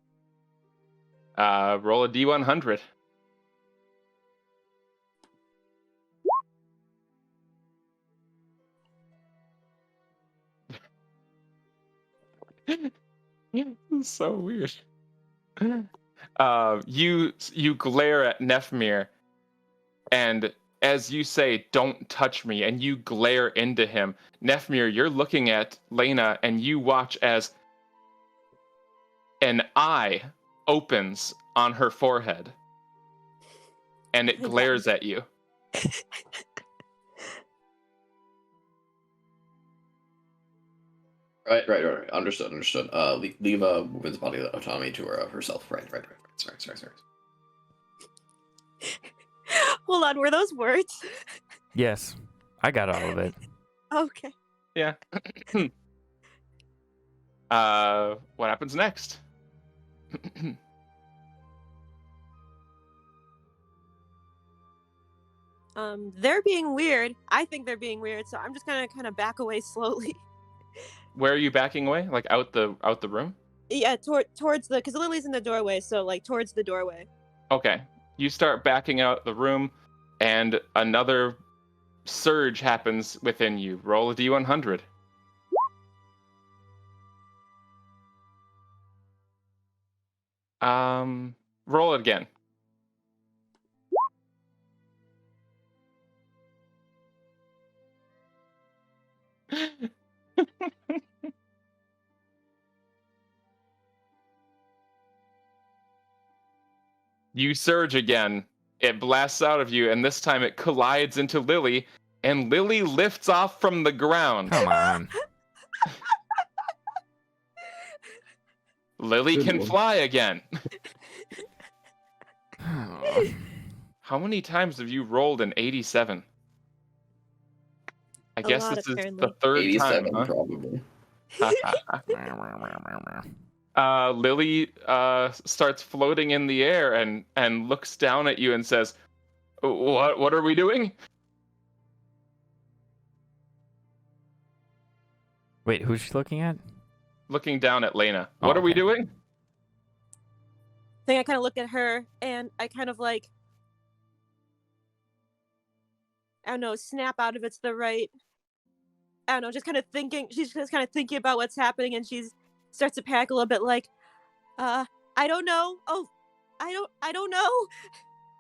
Roll a D100. So weird. You glare at Nefmir, and as you say, "Don't touch me," and you glare into him, Nefmir, you're looking at Lena, and you watch as an eye opens on her forehead, and it glares at you. Right. Understood. Leave Woman's body autonomy to her herself. Right. Sorry. Hold on, were those words? Yes, I got all of it. Okay. Yeah. What happens next? They're being weird. I think they're being weird, so I'm just gonna kind of back away slowly. Where are you backing away? Like out the room? Yeah, towards the, because Lily's in the doorway, so like towards the doorway. Okay. You start backing out the room, and another surge happens within you. Roll a D100. Roll it again. You surge again. It blasts out of you, and this time it collides into Lily, and Lily lifts off from the ground. Come on. Lily Good can one. fly again. Oh. How many times have you rolled an 87? I A guess lot, this is apparently. the third 87 time, probably. huh? Lily starts floating in the air and looks down at you and says, "What are we doing?" Wait, who's she looking at? Looking down at Lena. Oh, What are we okay. doing? Then I kind of look at her, and I kind of like, I don't know, snap out of it's the right. I don't know, just kind of thinking. She's just kind of thinking about what's happening, and she's starts to panic a little bit, like, I don't know. Oh, I don't know.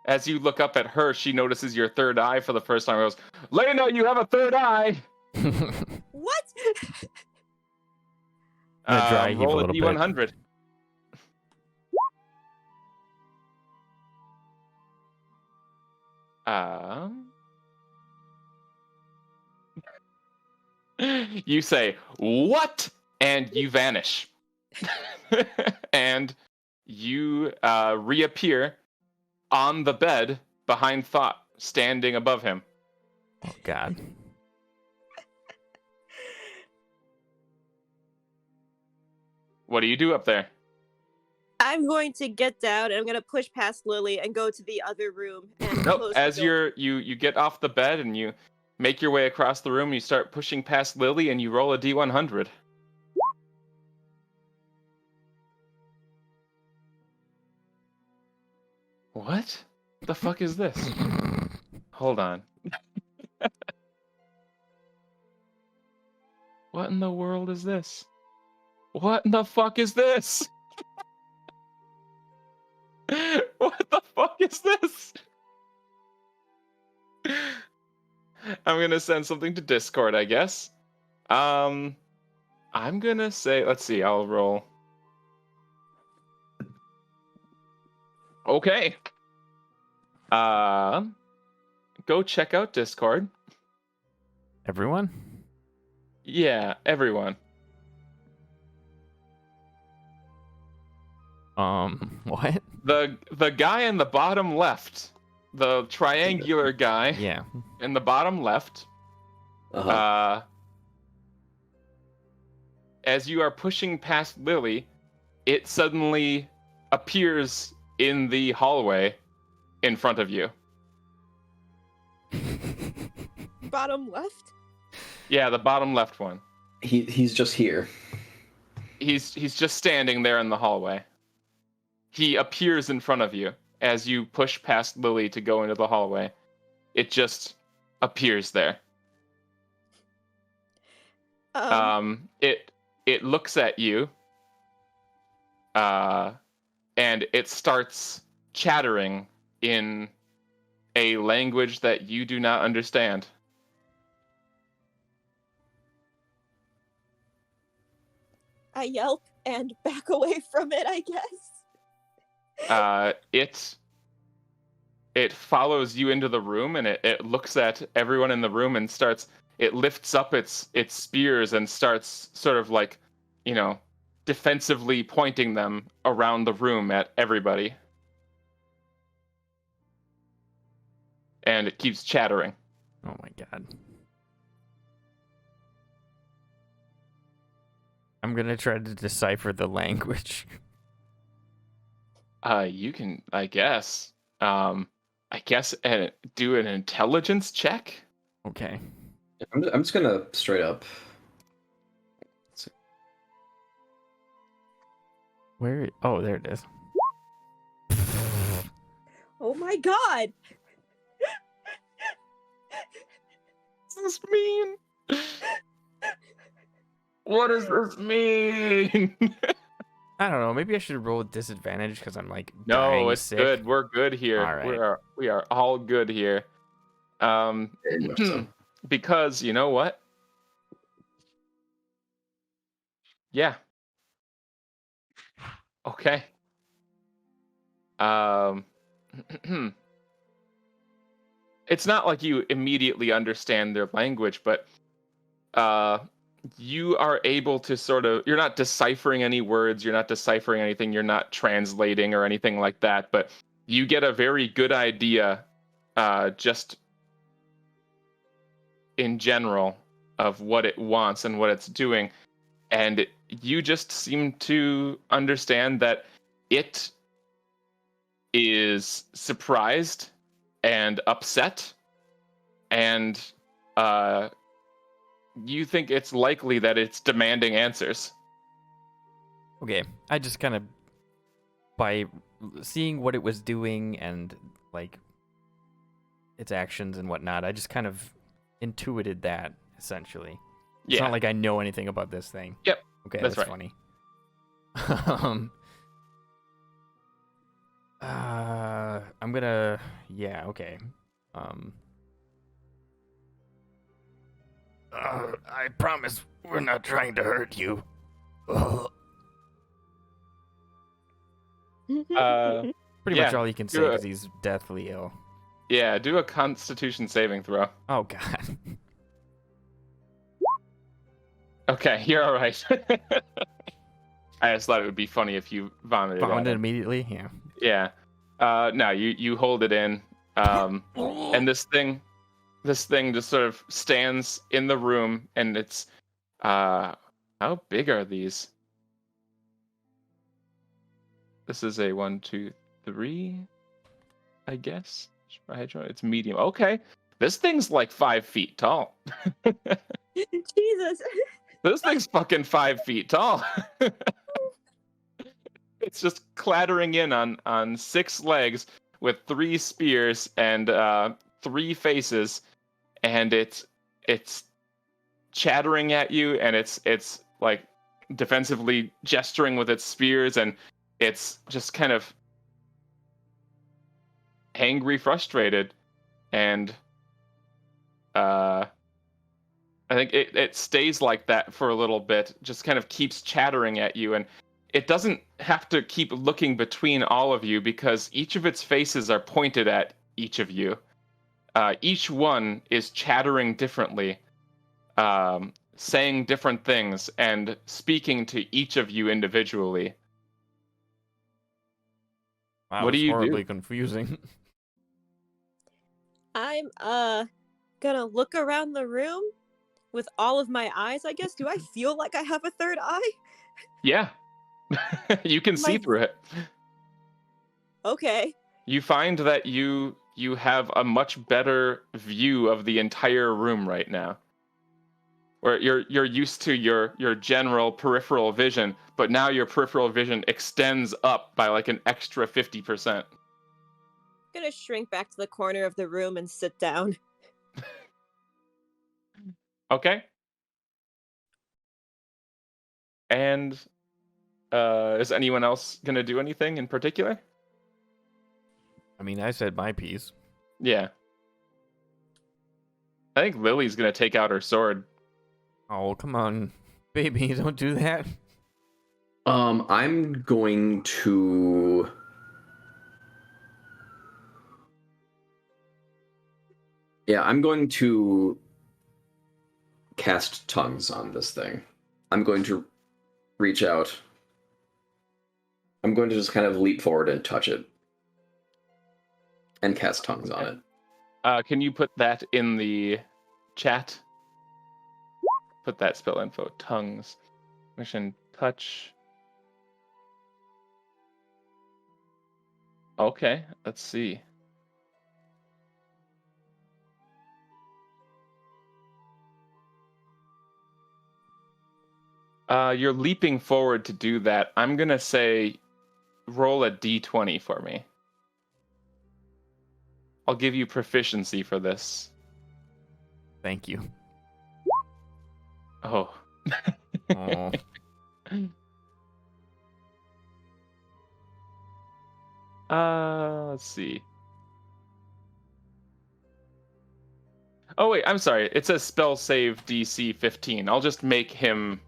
As you look up at her, she notices your third eye for the first time and goes, Lena, you have a third eye! What? I'm gonna dry heave a roll a little bit. D100. You say, what? And you vanish. And you reappear on the bed behind Thought, standing above him. Oh God. What do you do up there? I'm going to get down and I'm going to push past Lily and go to the other room. And Nope. close the As door. you get off the bed and you make your way across the room, you start pushing past Lily and you roll a D100. What the fuck is this? Hold on. What in the world is this? What in the fuck is this? What the fuck is this? I'm gonna send something to Discord, I guess. I'm gonna say, let's see, I'll roll. Okay. Go check out Discord. Everyone? Yeah, everyone. What? The guy in the bottom left, the triangular guy Yeah. in the bottom left, Uh-huh. as you are pushing past Lily, it suddenly appears in the hallway in front of you. Bottom left? Yeah, the bottom left one. He's just here. He's just standing there in the hallway. He appears in front of you as you push past Lily to go into the hallway. It just appears there. It looks at you, and it starts chattering in a language that you do not understand. I yelp and back away from it, I guess. It follows you into the room, and it looks at everyone in the room and it lifts up its spears and starts sort of like, defensively pointing them around the room at everybody. And it keeps chattering. Oh my God. I'm gonna try to decipher the language. You can, I guess, do an intelligence check. Okay. I'm just gonna straight up. Where? Oh, there it is. Oh my God! Does this mean? What does this mean? I don't know. Maybe I should roll with disadvantage because I'm like No, dying it's sick. good. We're good here. All right. We are all good here. Very much so. Because you know what? Yeah. Okay. It's not like you immediately understand their language, but you are able to you're not deciphering any words, you're not deciphering anything, you're not translating or anything like that, but you get a very good idea just in general of what it wants and what it's doing. And you just seem to understand that it is surprised and upset, and you think it's likely that it's demanding answers. Okay. I just kind of, by seeing what it was doing and like its actions and whatnot, I just kind of intuited that essentially. It's not like I know anything about this thing. Yep. Okay, that's that's right. funny. I'm gonna. Yeah. Okay. I promise we're not trying to hurt you. Ugh. Pretty Yeah, much all you can say do a- because he's deathly ill. Yeah, do a Constitution saving throw. Oh God. Okay, you're all right. I just thought it would be funny if you vomited. at Found it him. immediately. Yeah. Yeah. No, you hold it in. And this thing just sort of stands in the room, and it's how big are these? This is a 1, 2, 3, I guess. It's medium. Okay. This thing's like 5 feet tall. Jesus. This thing's fucking 5 feet tall. It's just clattering in on 6 legs with 3 spears and 3 faces, and it's chattering at you, and it's like defensively gesturing with its spears, and it's just kind of angry, frustrated, and I think it stays like that for a little bit, just kind of keeps chattering at you, and it doesn't have to keep looking between all of you because each of its faces are pointed at each of you. Each one is chattering differently, saying different things, and speaking to each of you individually. Wow, What do it's you do? horribly confusing. I'm gonna look around the room with all of my eyes, I guess. Do I feel like I have a third eye? Yeah. You can see My- through it. Okay. You find that you have a much better view of the entire room right now. Where you're used to your general peripheral vision, but now your peripheral vision extends up by like an extra 50%. I'm gonna shrink back to the corner of the room and sit down. Okay. And is anyone else gonna do anything in particular? I mean, I said my piece. Yeah. I think Lily's gonna take out her sword. Oh, come on, baby, don't do that. I'm going to. Yeah, I'm going to cast tongues on this thing. I'm going to reach out. I'm going to just kind of leap forward and touch it. And cast tongues on it. Can you put that in the chat? Put that spell info. Tongues. Mission touch. Okay, let's see. You're leaping forward to do that. I'm gonna say roll a d20 for me. I'll give you proficiency for this. Thank you. Oh. Oh. Let's see. Oh wait, I'm sorry. It says spell save DC 15. I'll just make him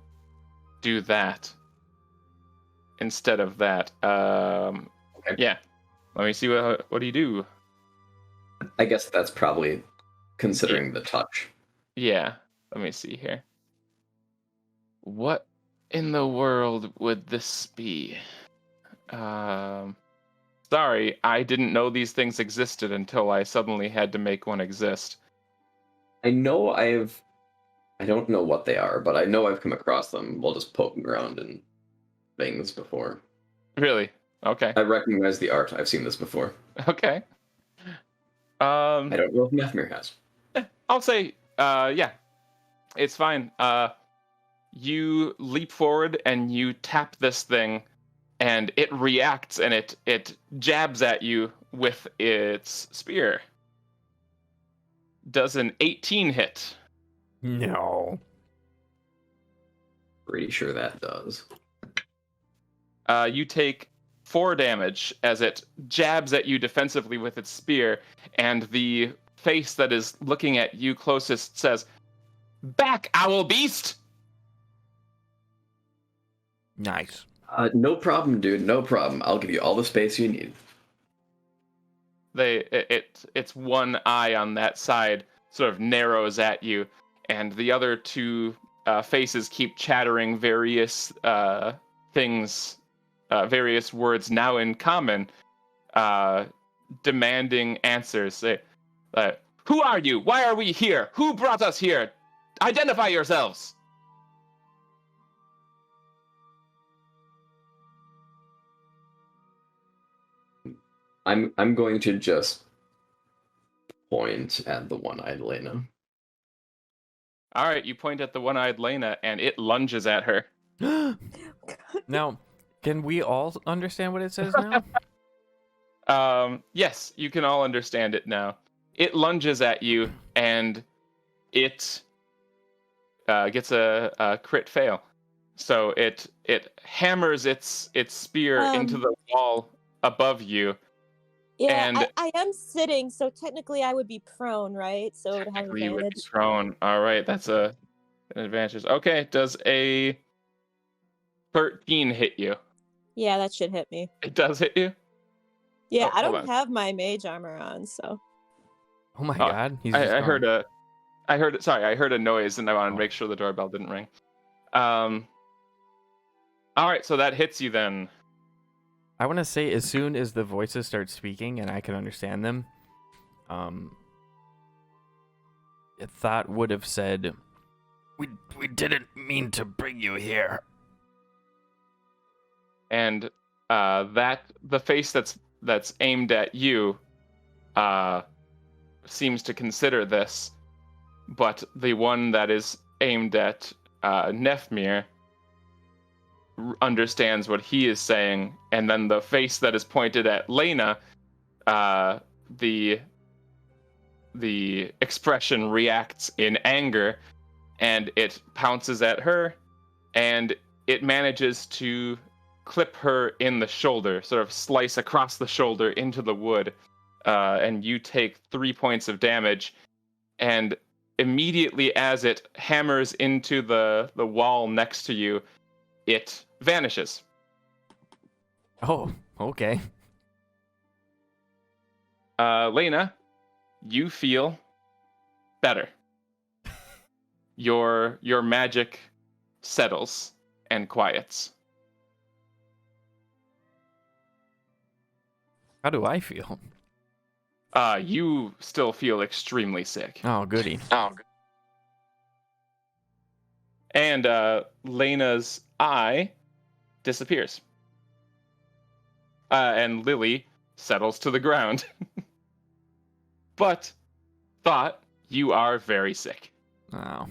do that instead of that. Okay. Yeah. Let me see what do you do? I guess that's probably considering the touch. Yeah. Let me see here. What in the world would this be? Sorry, I didn't know these things existed until I suddenly had to make one exist. I know I don't know what they are, but I know I've come across them while just poking around in things before. Really? Okay. I recognize the art. I've seen this before. Okay. I don't know if Methmir has. I'll say, yeah, it's fine. You leap forward and you tap this thing, and it reacts and it jabs at you with its spear. Does an 18 hit? No. Pretty sure that does. You take 4 damage as it jabs at you defensively with its spear, and the face that is looking at you closest says, "Back, owl beast!" Nice. No problem, dude. No problem. I'll give you all the space you need. Its one eye on that side sort of narrows at you, and the other 2 faces keep chattering various things, various words now in common, demanding answers. Say, "Who are you? Why are we here? Who brought us here? Identify yourselves!" I'm going to just point at the one-eyed Lena. All right, you point at the one-eyed Lena, and it lunges at her. Now, can we all understand what it says now? Yes, you can all understand it now. It lunges at you, and it gets a crit fail. So it hammers its spear into the wall above you. Yeah, And I am sitting, so technically I would be prone, right? So it would have technically you would be advantage. prone. All right, that's an advantage. Okay, does a 13 hit you? Yeah, that should hit me. It does hit you? Yeah, Oh, I hold don't on. have my mage armor on, so. Oh my god. He's just I gone. heard a noise, and I wanted to make sure the doorbell didn't ring. All right, so that hits you then. I want to say as soon as the voices start speaking and I can understand them, Thought would have said, We didn't mean to bring you here. And that the face that's aimed at you seems to consider this, but the one that is aimed at Nefmir understands what he is saying, and then the face that is pointed at Lena, the expression reacts in anger, and it pounces at her, and it manages to clip her in the shoulder, sort of slice across the shoulder into the wood, and you take 3 points of damage, and immediately as it hammers into the wall next to you, it vanishes. oh, okay. Lena, you feel better. Your magic settles and quiets. How do I feel? You still feel extremely sick. Oh, goody. And Lena's eye disappears. And Lily settles to the ground. But Thought, you are very sick. Oh.